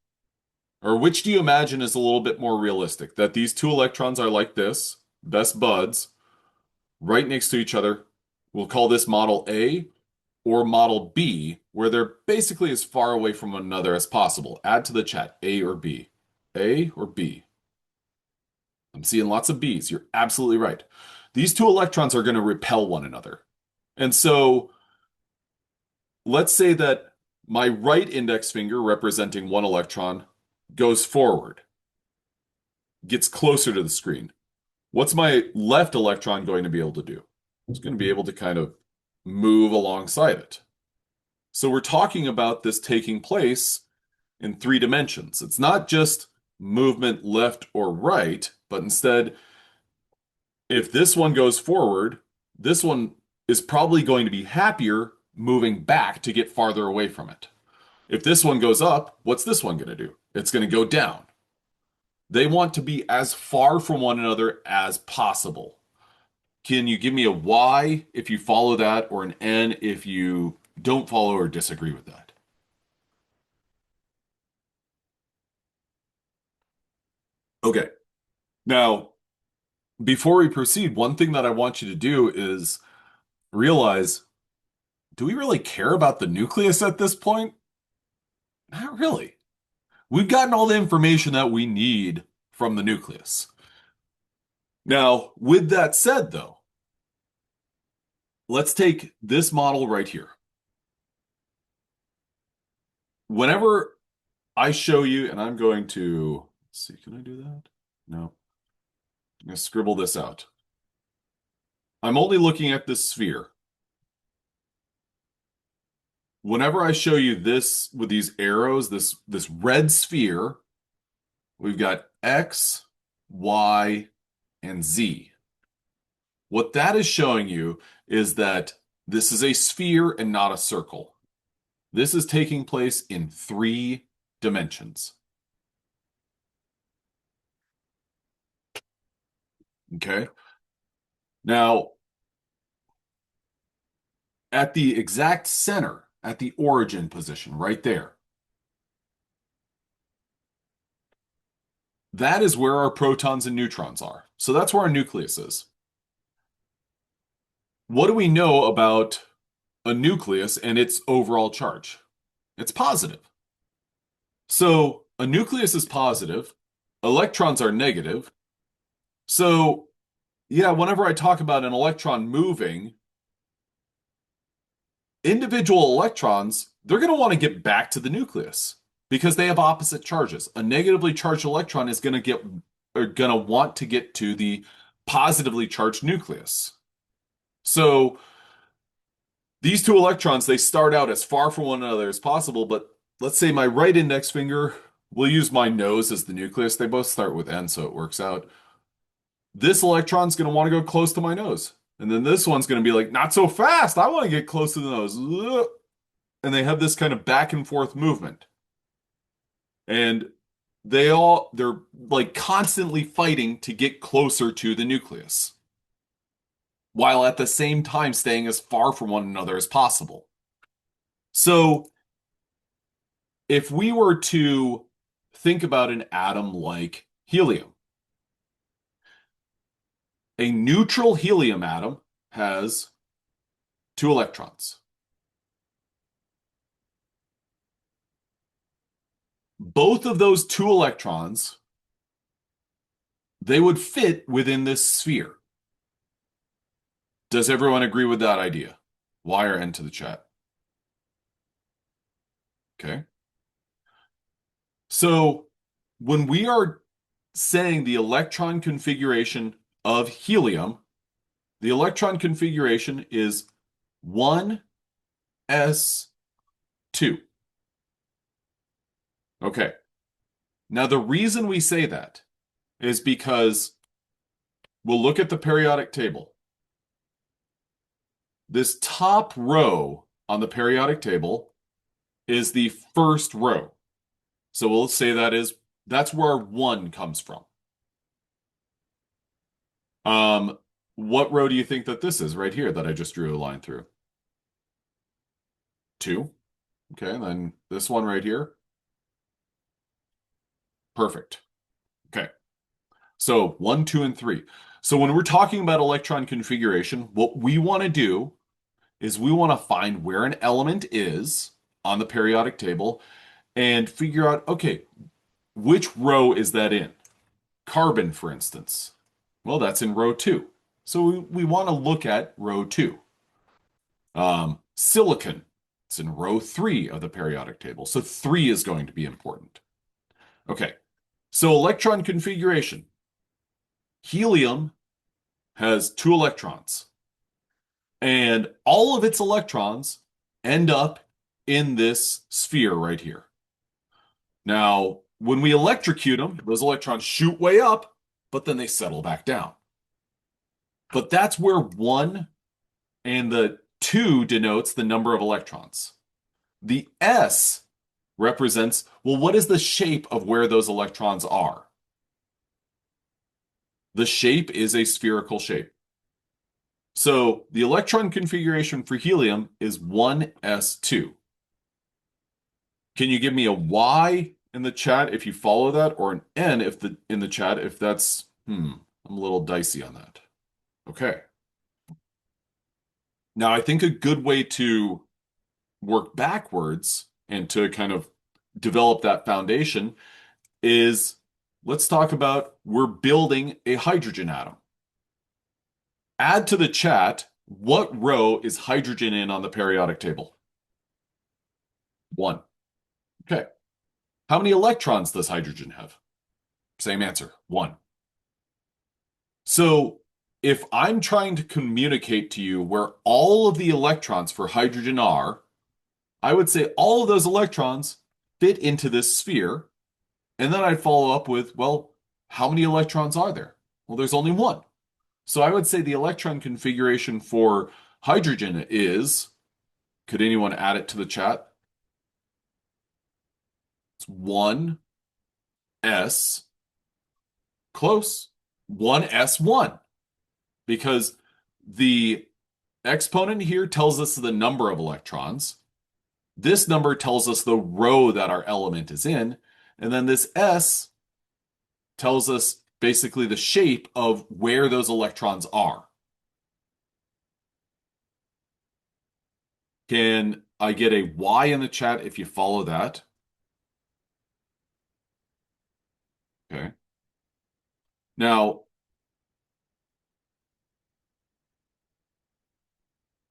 Or which do you imagine is a little bit more realistic? That these two electrons are like this, best buds, right next to each other. We'll call this model A, or model B, where they're basically as far away from one another as possible. Add to the chat, A or B. A or B. I'm seeing lots of B's. You're absolutely right. These two electrons are going to repel one another. And so let's say that my right index finger, representing one electron, goes forward, gets closer to the screen. What's my left electron going to be able to do? It's going to be able to kind of move alongside it. So we're talking about this taking place in three dimensions. It's not just movement left or right, but instead, if this one goes forward, this one is probably going to be happier moving back to get farther away from it. If this one goes up, what's this one going to do? It's going to go down. They want to be as far from one another as possible. Can you give me a Y if you follow that, or an N if you don't follow or disagree with that? Okay. Now, before we proceed, one thing that I want you to do is realize, do we really care about the nucleus at this point? Not really. We've gotten all the information that we need from the nucleus. Now, with that said, though, let's take this model right here. Whenever I show you, and I'm going to, let's see, can I do that? No. I'm going to scribble this out. I'm only looking at this sphere. Whenever I show you this with these arrows, this red sphere, we've got X, Y, and Z. What that is showing you is that this is a sphere and not a circle. This is taking place in three dimensions. Okay. Now, at the exact center, at the origin position, right there, that is where our protons and neutrons are. So that's where our nucleus is. What do we know about a nucleus and its overall charge? It's positive. So a nucleus is positive, electrons are negative. So, yeah, whenever I talk about an electron moving, individual electrons, they're going to want to get back to the nucleus because they have opposite charges. A negatively charged electron is going to want to get to the positively charged nucleus. So these two electrons, they start out as far from one another as possible, but let's say my right index finger, we'll use my nose as the nucleus. They both start with N, so it works out. This electron's going to want to go close to my nose. And then this one's going to be like, not so fast. I want to get close to the nose. Ugh. And they have this kind of back and forth movement. And they're like constantly fighting to get closer to the nucleus, while at the same time staying as far from one another as possible. So if we were to think about an atom like helium, a neutral helium atom has two electrons. Both of those two electrons, they would fit within this sphere. Does everyone agree with that idea? Y or N to the chat. Okay. So when we are saying the electron configuration of helium, the electron configuration is 1s2. Okay. Now, the reason we say that is because we'll look at the periodic table. This top row on the periodic table is the first row. So we'll say that's where our 1 comes from. What row do you think that this is right here that I just drew a line through? 2. Okay, and then this one right here. Perfect. Okay. So 1, 2, and 3. So when we're talking about electron configuration, what we want to do is we want to find where an element is on the periodic table and figure out, okay, which row is that in? Carbon, for instance. Well, that's in row 2. So we want to look at row 2. Silicon, it's in row 3 of the periodic table. So 3 is going to be important. Okay, so electron configuration. Helium has 2 electrons, and all of its electrons end up in this sphere right here. Now, when we electrocute them, those electrons shoot way up, but then they settle back down. But that's where 1 and the 2 denotes the number of electrons. The S represents, well, what is the shape of where those electrons are? The shape is a spherical shape. So the electron configuration for helium is 1s2. Can you give me a Y in the chat if you follow that, or an N in the chat if that's I'm a little dicey on that. Okay. Now I think a good way to work backwards and to kind of develop that foundation is, let's talk about, we're building a hydrogen atom. Add to the chat, what row is hydrogen in on the periodic table? 1. Okay. How many electrons does hydrogen have? Same answer, 1. So if I'm trying to communicate to you where all of the electrons for hydrogen are, I would say all of those electrons fit into this sphere. And then I'd follow up with, well, how many electrons are there? Well, there's only 1. So I would say the electron configuration for hydrogen is, could anyone add it to the chat? It's 1s, close, 1s1, because the exponent here tells us the number of electrons. This number tells us the row that our element is in, and then this s tells us basically the shape of where those electrons are. Can I get a Y in the chat if you follow that? Okay. Now,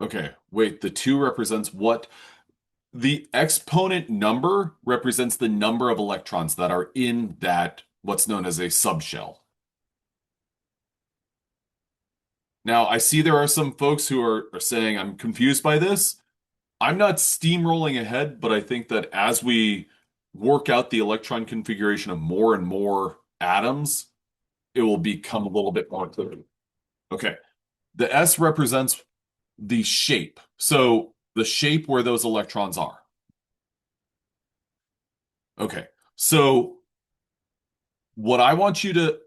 okay, wait, the 2 represents what? The exponent number represents the number of electrons that are in that, what's known as a subshell. Now, I see there are some folks who are saying, I'm confused by this. I'm not steamrolling ahead, but I think that as we work out the electron configuration of more and more atoms, it will become a little bit more clear. Okay. The S represents the shape. So the shape where those electrons are. Okay. So what I want you to,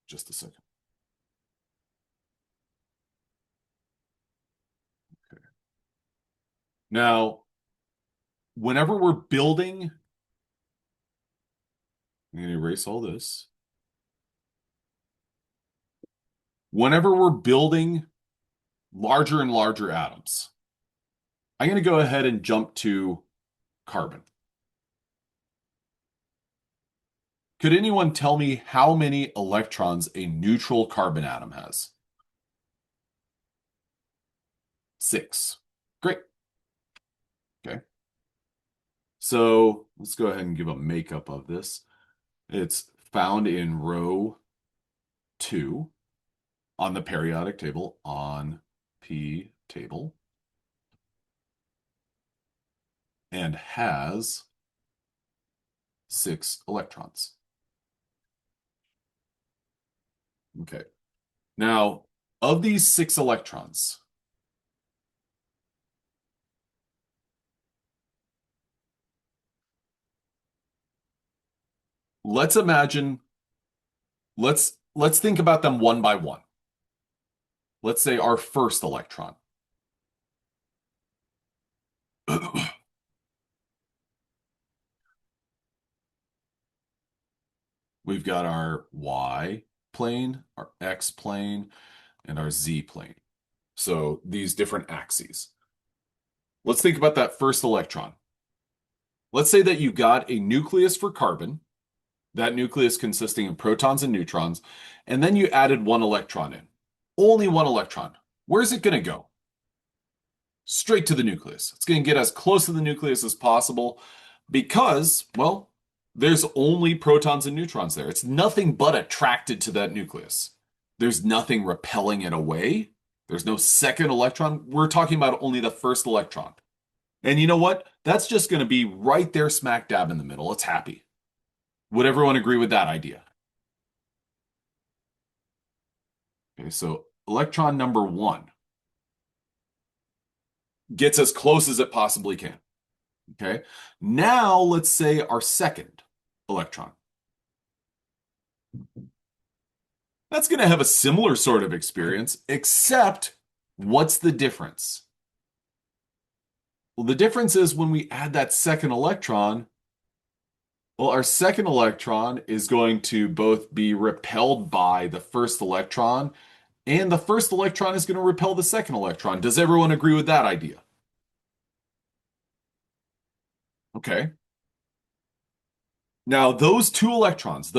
just a second. Okay. Now, whenever we're building, I'm going to erase all this. Whenever we're building larger and larger atoms, I'm going to go ahead and jump to carbon. Could anyone tell me how many electrons a neutral carbon atom has? 6. Great. Okay. So let's go ahead and give a makeup of this. It's found in row 2 on the periodic table on P table and has 6 electrons. Okay. Now, of these 6 electrons, let's imagine, let's think about them one by one. Let's say our first electron. We've got our Y plane, our X plane, and our Z plane. So these different axes. Let's think about that first electron. Let's say that you got a nucleus for carbon, that nucleus consisting of protons and neutrons, and then you added one electron in. Only one electron. Where's it going to go? Straight to the nucleus. It's going to get as close to the nucleus as possible because, well, there's only protons and neutrons there. It's nothing but attracted to that nucleus. There's nothing repelling it away. There's no second electron. We're talking about only the first electron. And you know what? That's just going to be right there smack dab in the middle. It's happy. Would everyone agree with that idea? Okay, so electron number 1 gets as close as it possibly can. Okay, now let's say our second electron. That's going to have a similar sort of experience, except what's the difference? Well, the difference is when we add that second electron, well, our second electron is going to both be repelled by the first electron, and the first electron is going to repel the second electron. Does everyone agree with that idea? Okay. Now, those two electrons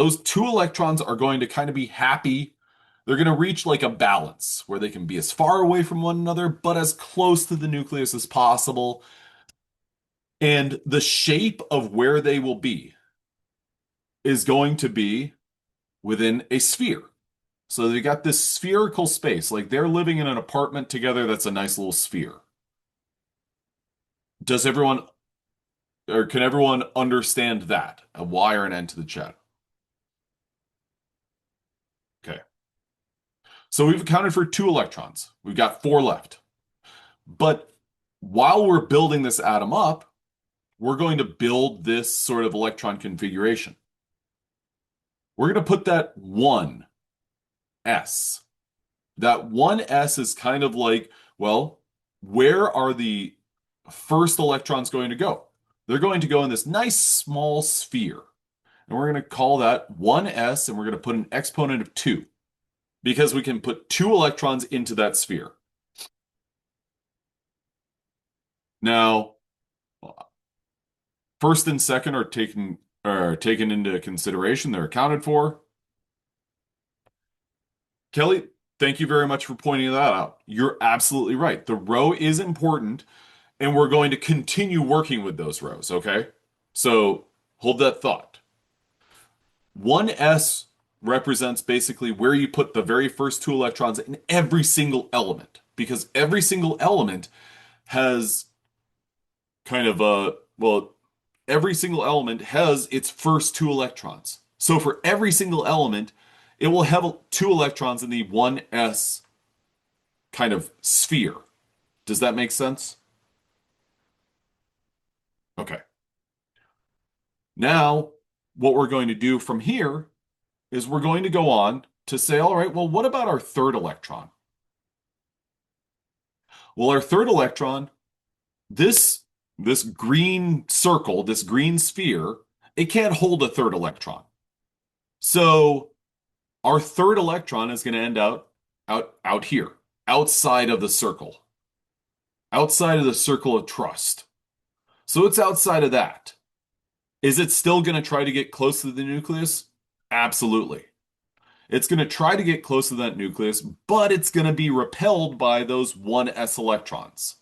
are going to kind of be happy. They're going to reach like a balance where they can be as far away from one another, but as close to the nucleus as possible. And the shape of where they will be is going to be within a sphere. So they got this spherical space, like they're living in an apartment together that's a nice little sphere. Does everyone, or can everyone understand that? A Y or an N to the chat? Okay. So we've accounted for 2 electrons. We've got 4 left. But while we're building this atom up, we're going to build this sort of electron configuration. We're going to put that 1s. That 1s is kind of like, well, where are the first electrons going to go? They're going to go in this nice small sphere. And we're going to call that 1s, and we're going to put an exponent of 2 because we can put 2 electrons into that sphere. Now, first and second are taken into consideration. They're accounted for. Kelly, thank you very much for pointing that out. You're absolutely right. The row is important, and we're going to continue working with those rows, okay? So hold that thought. 1s represents basically where you put the very first 2 electrons in every single element, because every single element has kind of a, well, every single element has its first 2 electrons. So for every single element, it will have two electrons in the 1s kind of sphere. Does that make sense? Okay. Now, what we're going to do from here is we're going to go on to say, all right, well, what about our third electron? Well, our third electron, this this green circle, this green sphere, it can't hold a third electron. So our third electron is going to end out here, outside of the circle, outside of the circle of trust. So it's outside of that. Is it still going to try to get close to the nucleus? Absolutely. It's going to try to get close to that nucleus, but it's going to be repelled by those 1s electrons.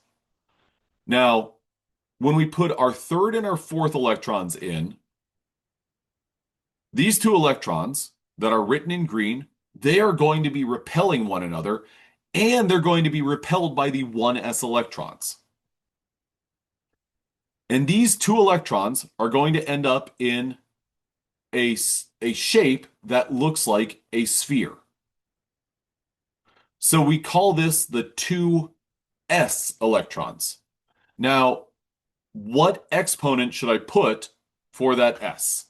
Now, when we put our third and our fourth electrons in, these two electrons that are written in green, they are going to be repelling one another, and they're going to be repelled by the 1s electrons. And these two electrons are going to end up in a shape that looks like a sphere. So we call this the 2s electrons. Now, what exponent should I put for that s?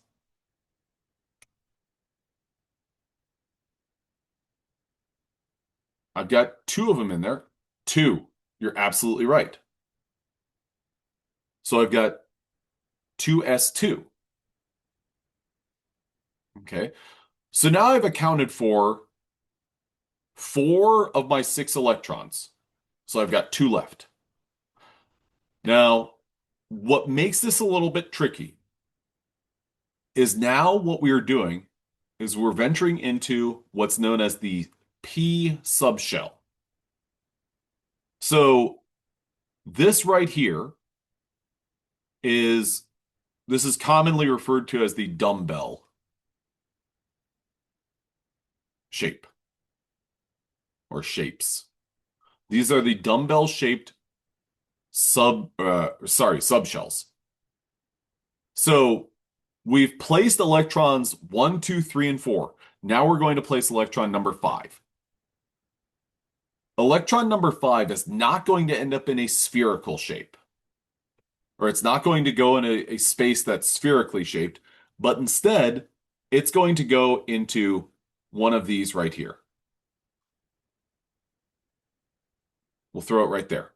I've got two of them in there. Two. You're absolutely right. So I've got 2s2. Okay. So now I've accounted for four of my six electrons. So I've got two left. Now, what makes this a little bit tricky is now what we are doing is we're venturing into what's known as the p subshell. So this right here is this is commonly referred to as the dumbbell shape or shapes. These are the dumbbell shaped subshells. So we've placed electrons 1, 2, 3, and 4. Now we're going to place electron number 5. Electron number 5 is not going to end up in a spherical shape, or it's not going to go in a space that's spherically shaped, but instead, it's going to go into one of these right here. We'll throw it right there.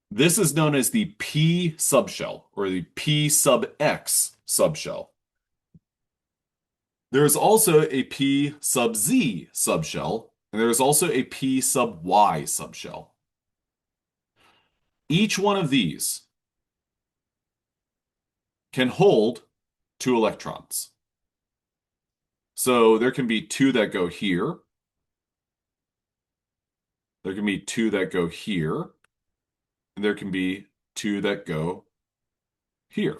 This is known as the P subshell, or the P sub X subshell. There is also a P sub Z subshell, and there is also a P sub Y subshell. Each one of these can hold two electrons. So there can be two that go here. There can be two that go here. And there can be two that go here.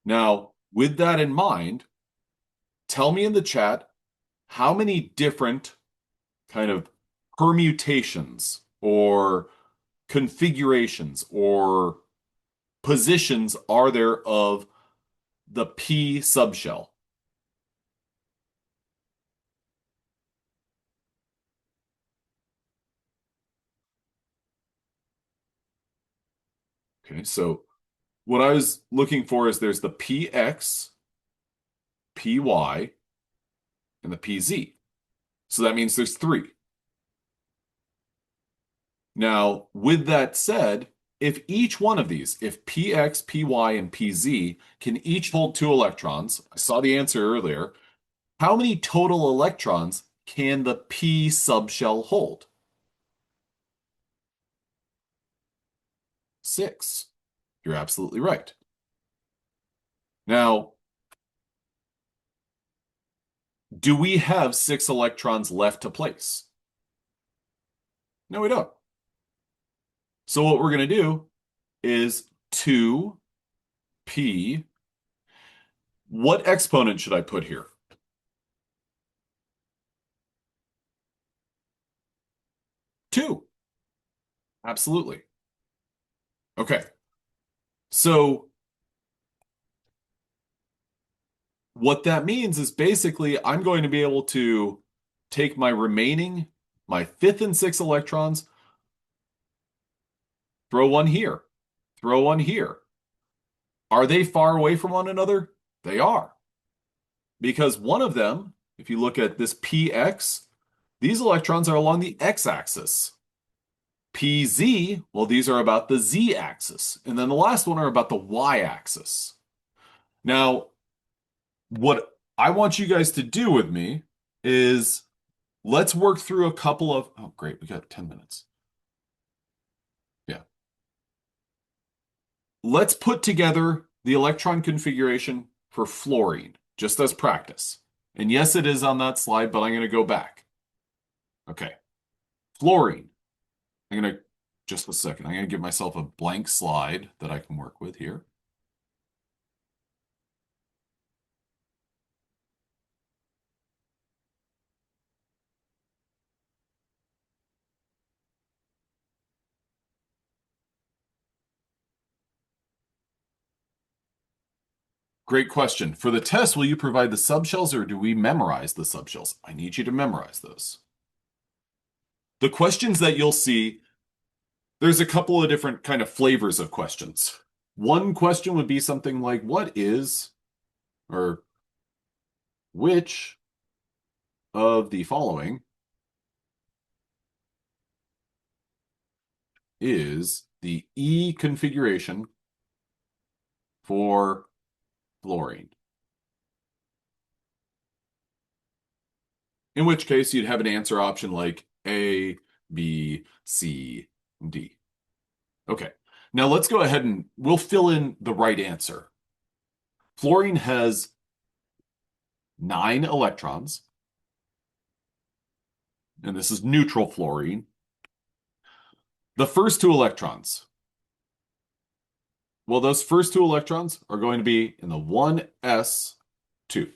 Now, with that in mind, tell me in the chat how many different kind of permutations or configurations or positions are there of the P subshell? Okay, so what I was looking for is there's the PX, PY, and the PZ. So that means there's three. Now, with that said, if each one of these, if PX, PY, and PZ can each hold two electrons, I saw the answer earlier, how many total electrons can the P subshell hold? 6. You're absolutely right. Now, do we have 6 electrons left to place? No, we don't. So what we're going to do is 2p. What exponent should I put here? 2. Absolutely. Okay. So What that means is basically I'm going to be able to take my fifth and sixth electrons, throw one here, throw one here. Are they far away from one another? They are. Because one of them, if you look at this px, these electrons are along the x-axis. pz, well, these are about the z-axis. And then the last one are about the y-axis. Now, what I want you guys to do with me is let's work through a couple of, oh, great, we got 10 minutes. Yeah. Let's put together the electron configuration for fluorine, just as practice. And yes, it is on that slide, but I'm going to go back. Okay. Fluorine. I'm going to, just a second, I'm going to give myself a blank slide that I can work with here. Great question. For the test, will you provide the subshells or do we memorize the subshells? I need you to memorize those. The questions that you'll see, there's a couple of different kind of flavors of questions. One question would be something like, what is, or which of the following is the E configuration for fluorine? In which case you'd have an answer option like A, B, C, D. Okay, now let's go ahead and we'll fill in the right answer. Fluorine has 9 electrons, and this is neutral fluorine. The first 2 electrons, well, those first 2 electrons are going to be in the 1s2.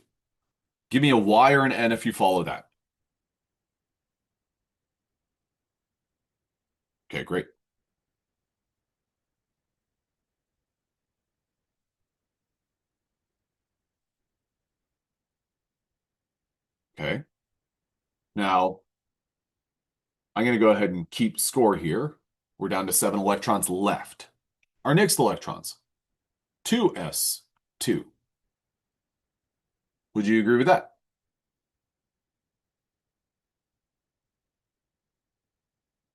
Give me a Y or an N if you follow that. Okay, great. Okay. Now, I'm going to go ahead and keep score here. We're down to 7 electrons left. Our next electrons, 2s2. Would you agree with that?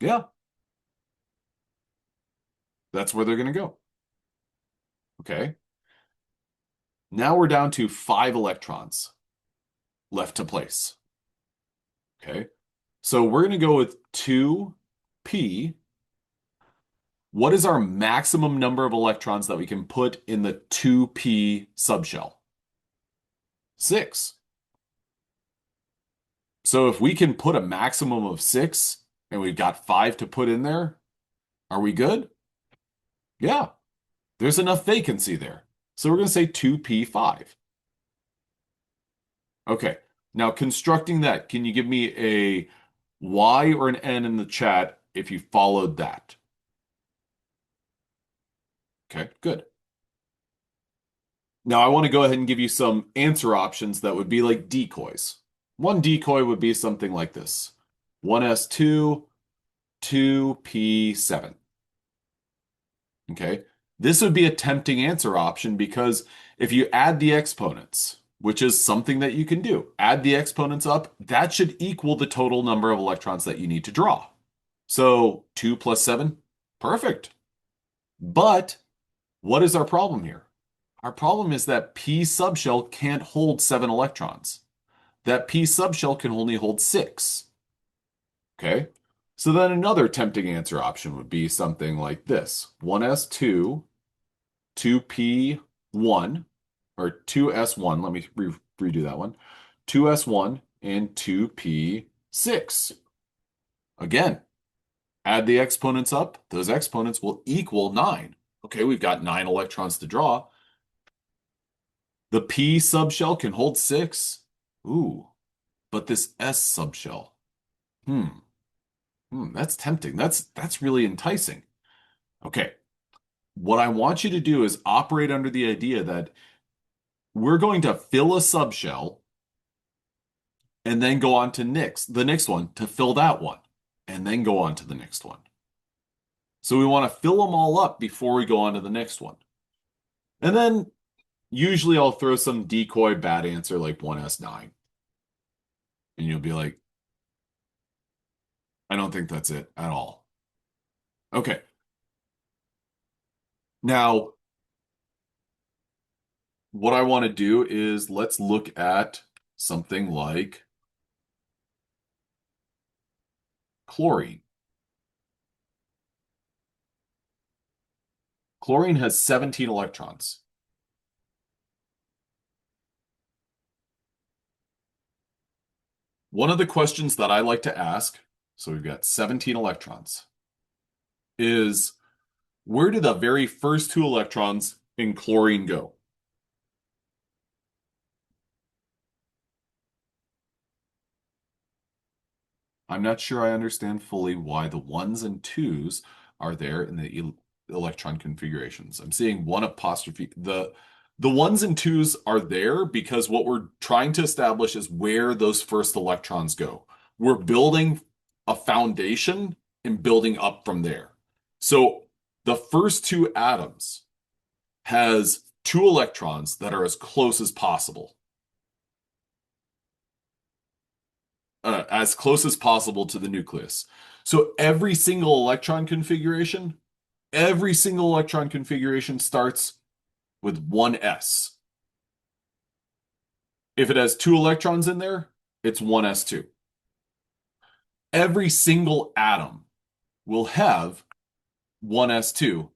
Yeah, that's where they're going to go. Okay. Now we're down to 5 electrons left to place. Okay. So we're going to go with 2p. What is our maximum number of electrons that we can put in the 2p subshell? 6. So if we can put a maximum of 6 and we've got 5 to put in there, are we good? Yeah, there's enough vacancy there. So we're going to say 2p5. Okay, now constructing that, can you give me a Y or an N in the chat if you followed that? Okay, good. Now I want to go ahead and give you some answer options that would be like decoys. One decoy would be something like this. 1s2, 2p7. Okay, this would be a tempting answer option because if you add the exponents, which is something that you can do, add the exponents up, that should equal the total number of electrons that you need to draw. So 2 plus 7, perfect. But what is our problem here? Our problem is that P subshell can't hold 7 electrons. That P subshell can only hold 6. Okay? So then another tempting answer option would be something like this. 1s2, 2p1, or 2s1. Let me redo that one. 2s1 and 2p6. Again, add the exponents up. Those exponents will equal 9. Okay, we've got 9 electrons to draw. The P subshell can hold 6. Ooh, but this S subshell. That's tempting. That's really enticing. Okay. What I want you to do is operate under the idea that we're going to fill a subshell and then go on to the next one to fill that one, and then go on to the next one. So we want to fill them all up before we go on to the next one. And then usually I'll throw some decoy bad answer like 1s9. And you'll be like, I don't think that's it at all. Okay. Now, what I want to do is let's look at something like chlorine. Chlorine has 17 electrons. One of the questions that I like to ask, so we've got 17 electrons, is where do the very first two electrons in chlorine go? I'm not sure I understand fully why the ones and twos are there in the electron configurations. I'm seeing one apostrophe. The ones and twos are there because what we're trying to establish is where those first electrons go. We're building a foundation and building up from there. So the first two atoms has two electrons that are as close as possible to the nucleus. So every single electron configuration starts with one s. If it has two electrons in there, it's 1s2. Every single atom will have 1s2.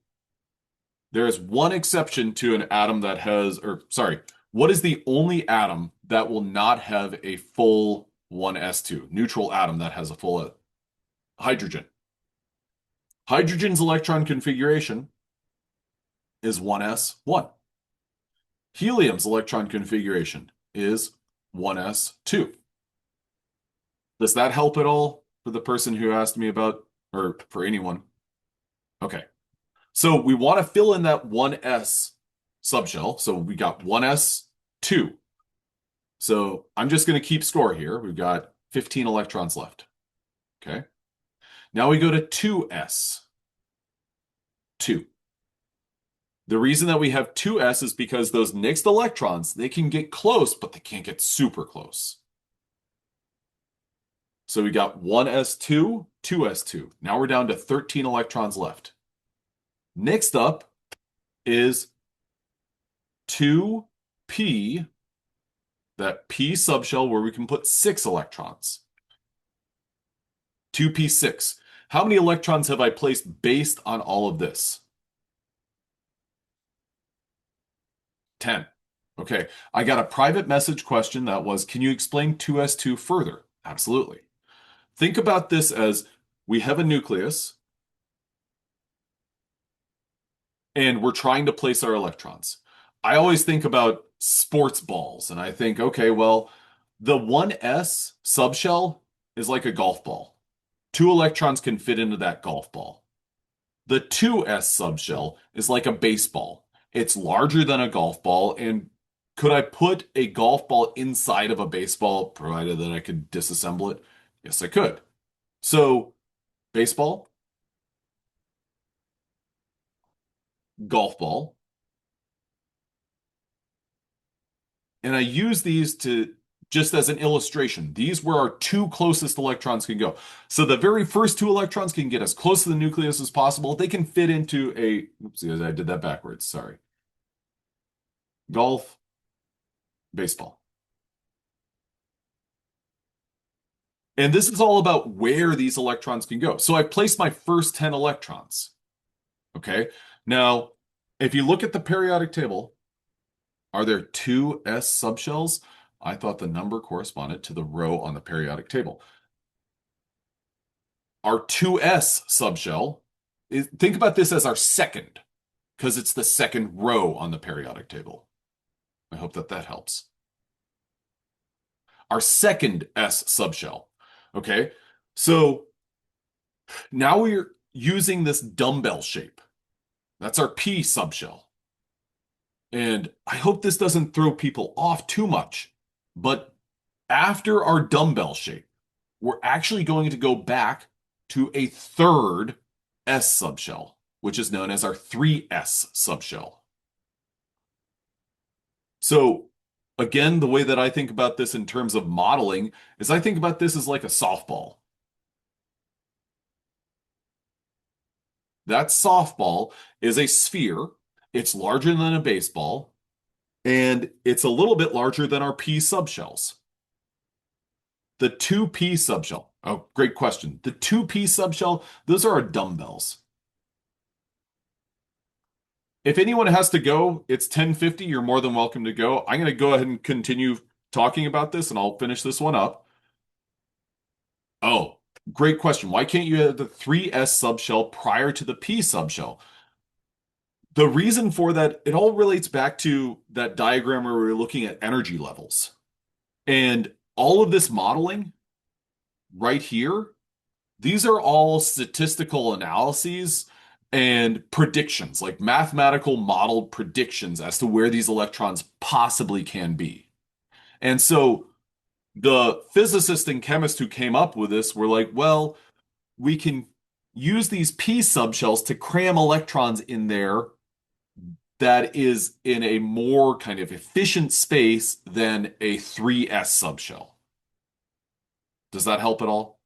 There is one exception to an atom that has, or sorry, what is the only atom that will not have a full 1s2? Neutral atom that has a full hydrogen. Hydrogen's electron configuration is 1s1. Helium's electron configuration is 1s2. Does that help at all for the person who asked me about, or for anyone? Okay. So we want to fill in that 1s subshell. So we got 1s2. So I'm just going to keep score here. We've got 15 electrons left. Okay. Now we go to 2s. 2. The reason that we have 2s is because those next electrons, they can get close, but they can't get super close. So we got 1s2, 2s2. Now we're down to 13 electrons left. Next up is 2p, that p subshell where we can put 6 electrons. 2p6. How many electrons have I placed based on all of this? 10. Okay, I got a private message question that was, can you explain 2s2 further? Absolutely. Think about this as we have a nucleus and we're trying to place our electrons. I always think about sports balls and I think, okay, well, the 1s subshell is like a golf ball. 2 electrons can fit into that golf ball. The 2s subshell is like a baseball. It's larger than a golf ball, and could I put a golf ball inside of a baseball, provided that I could disassemble it? Yes, I could. So, baseball, golf ball, and I use these to just as an illustration. These where our two closest electrons can go. So the very first two electrons can get as close to the nucleus as possible. They can fit into a, oopsie, I did that backwards, sorry. Golf, baseball. And this is all about where these electrons can go. So I placed my first 10 electrons. Okay. Now, if you look at the periodic table, are there 2s subshells? I thought the number corresponded to the row on the periodic table. Our 2s subshell, think about this as our second, because it's the second row on the periodic table. I hope that that helps. Our second s subshell. Okay, so now we're using this dumbbell shape. That's our p subshell. And I hope this doesn't throw people off too much, but after our dumbbell shape, we're actually going to go back to a third S subshell, which is known as our 3S subshell. So again, the way that I think about this in terms of modeling is I think about this as like a softball. That softball is a sphere. It's larger than a baseball, and it's a little bit larger than our P subshells. The 2P subshell. Oh, great question. The 2P subshell, those are our dumbbells. If anyone has to go, it's 10:50. You're more than welcome to go. I'm going to go ahead and continue talking about this, and I'll finish this one up. Oh, great question. Why can't you have the 3S subshell prior to the P subshell? The reason for that, it all relates back to that diagram where we were looking at energy levels. And all of this modeling right here, these are all statistical analyses and predictions, like mathematical modeled predictions as to where these electrons possibly can be. And so the physicists and chemists who came up with this were like, well, we can use these p subshells to cram electrons in there that is in a more kind of efficient space than a 3s subshell. Does that help at all?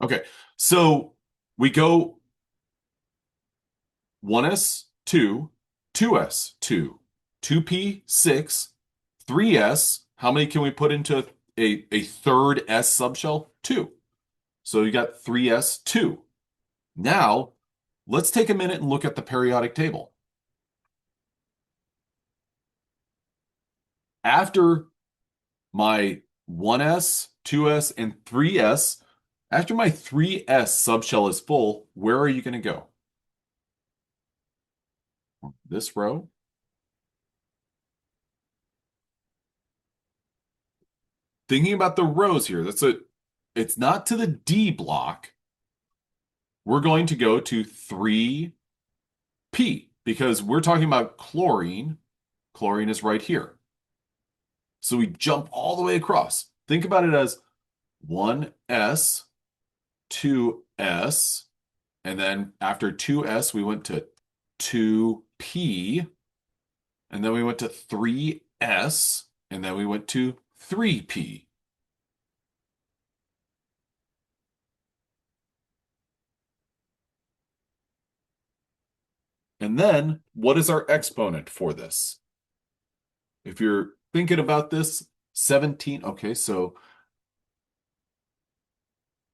Okay, so we go 1s, 2, 2s, 2, 2p, 6, 3s. How many can we put into a third s subshell? 2. So you got 3s, 2. Now, let's take a minute and look at the periodic table. After my 1s, 2s, and 3s, after my 3s subshell is full, where are you going to go? This row. Thinking about the rows here, it's not to the D block. We're going to go to 3p because we're talking about chlorine. Chlorine is right here. So we jump all the way across. Think about it as 1s, 2s, and then after 2s, we went to 2p, and then we went to 3s, and then we went to 3p. And then what is our exponent for this? If you're thinking about this, 17. Okay, so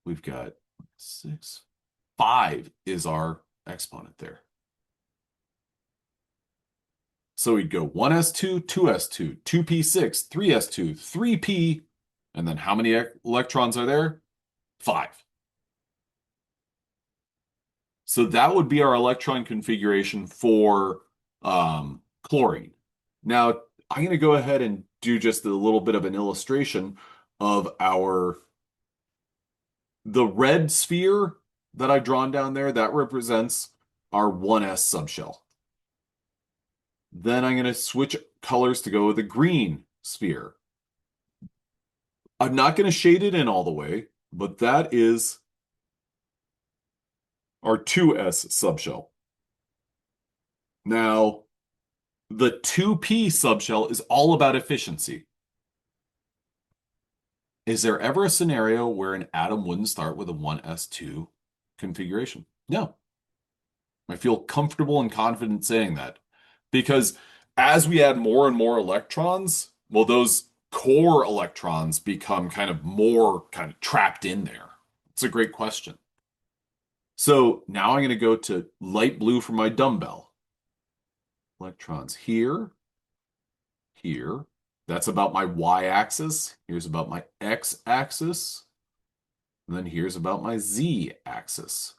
we've got 6. 5 is our exponent there. So we'd go 1s2, 2s2, 2p6, 3s2, 3p, and then how many electrons are there? 5. So that would be our electron configuration for chlorine. Now, I'm going to go ahead and do just a little bit of an illustration of the red sphere that I've drawn down there, that represents our 1s subshell. Then I'm going to switch colors to go with a green sphere. I'm not going to shade it in all the way, but that is our 2s subshell. Now, the 2p subshell is all about efficiency. Is there ever a scenario where an atom wouldn't start with a 1s2 configuration? No. I feel comfortable and confident saying that because as we add more and more electrons, well, those core electrons become kind of more kind of trapped in there. It's a great question. So now I'm going to go to light blue for my dumbbell. Electrons here, here. That's about my y-axis. Here's about my x-axis. And then here's about my z-axis.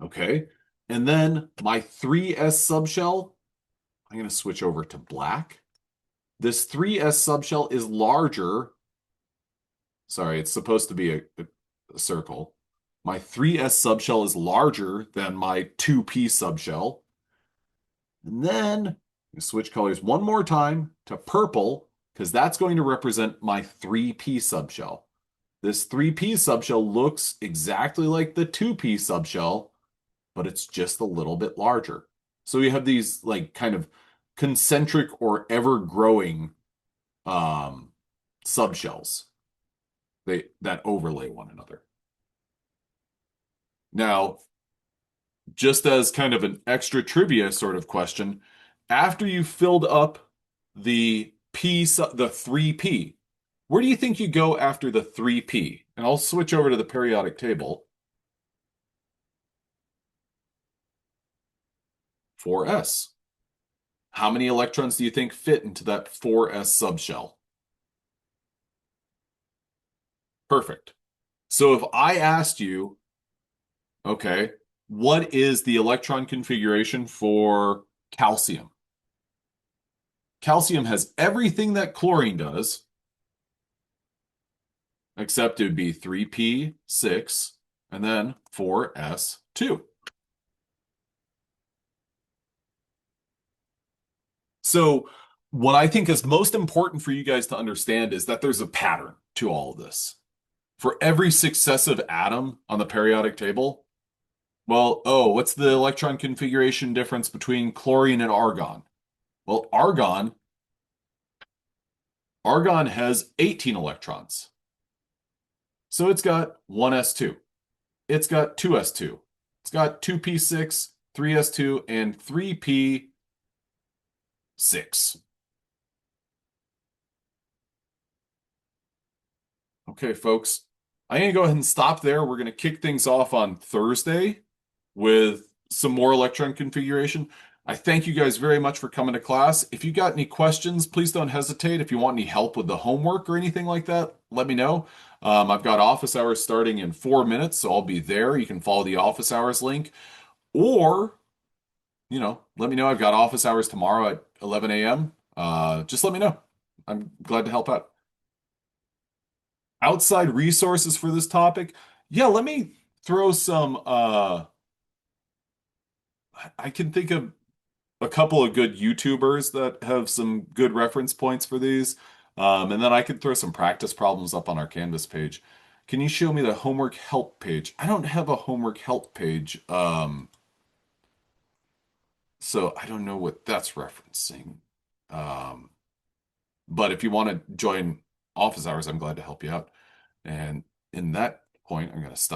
Okay. And then my 3s subshell, I'm going to switch over to black. This 3s subshell is larger Sorry, it's supposed to be a circle. My 3s subshell is larger than my 2p subshell. And then we switch colors one more time to purple because that's going to represent my 3p subshell. This 3p subshell looks exactly like the 2p subshell, but it's just a little bit larger. So you have these like kind of concentric or ever-growing um, subshells that overlay one another. Now, just as kind of an extra trivia sort of question, after you filled up the 3p, where do you think you go after the 3p? And I'll switch over to the periodic table. 4s. How many electrons do you think fit into that 4s subshell? Perfect. So if I asked you, okay, what is the electron configuration for calcium? Calcium has everything that chlorine does, except it would be 3p6 and then 4s2. So what I think is most important for you guys to understand is that there's a pattern to all of this. For every successive atom on the periodic table, well, oh, what's the electron configuration difference between chlorine and argon? Well, argon has 18 electrons. So it's got 1s2. It's got 2s2. It's got 2p6, 3s2, and 3p6. Okay, folks, I'm going to go ahead and stop there. We're going to kick things off on Thursday with some more electron configuration. I thank you guys very much for coming to class. If you got any questions, please don't hesitate. If you want any help with the homework or anything like that, let me know. I've got office hours starting in 4 minutes, so I'll be there. You can follow the office hours link. Or, let me know. I've got office hours tomorrow at 11 a.m. Just let me know. I'm glad to help out. Outside resources for this topic. Yeah, let me throw some I can think of a couple of good YouTubers that have some good reference points for these. And then I could throw some practice problems up on our Canvas page. Can you show me the homework help page? I don't have a homework help page. So I don't know what that's referencing. Um, but if you want to join office hours, I'm glad to help you out. And in that point, I'm going to stop.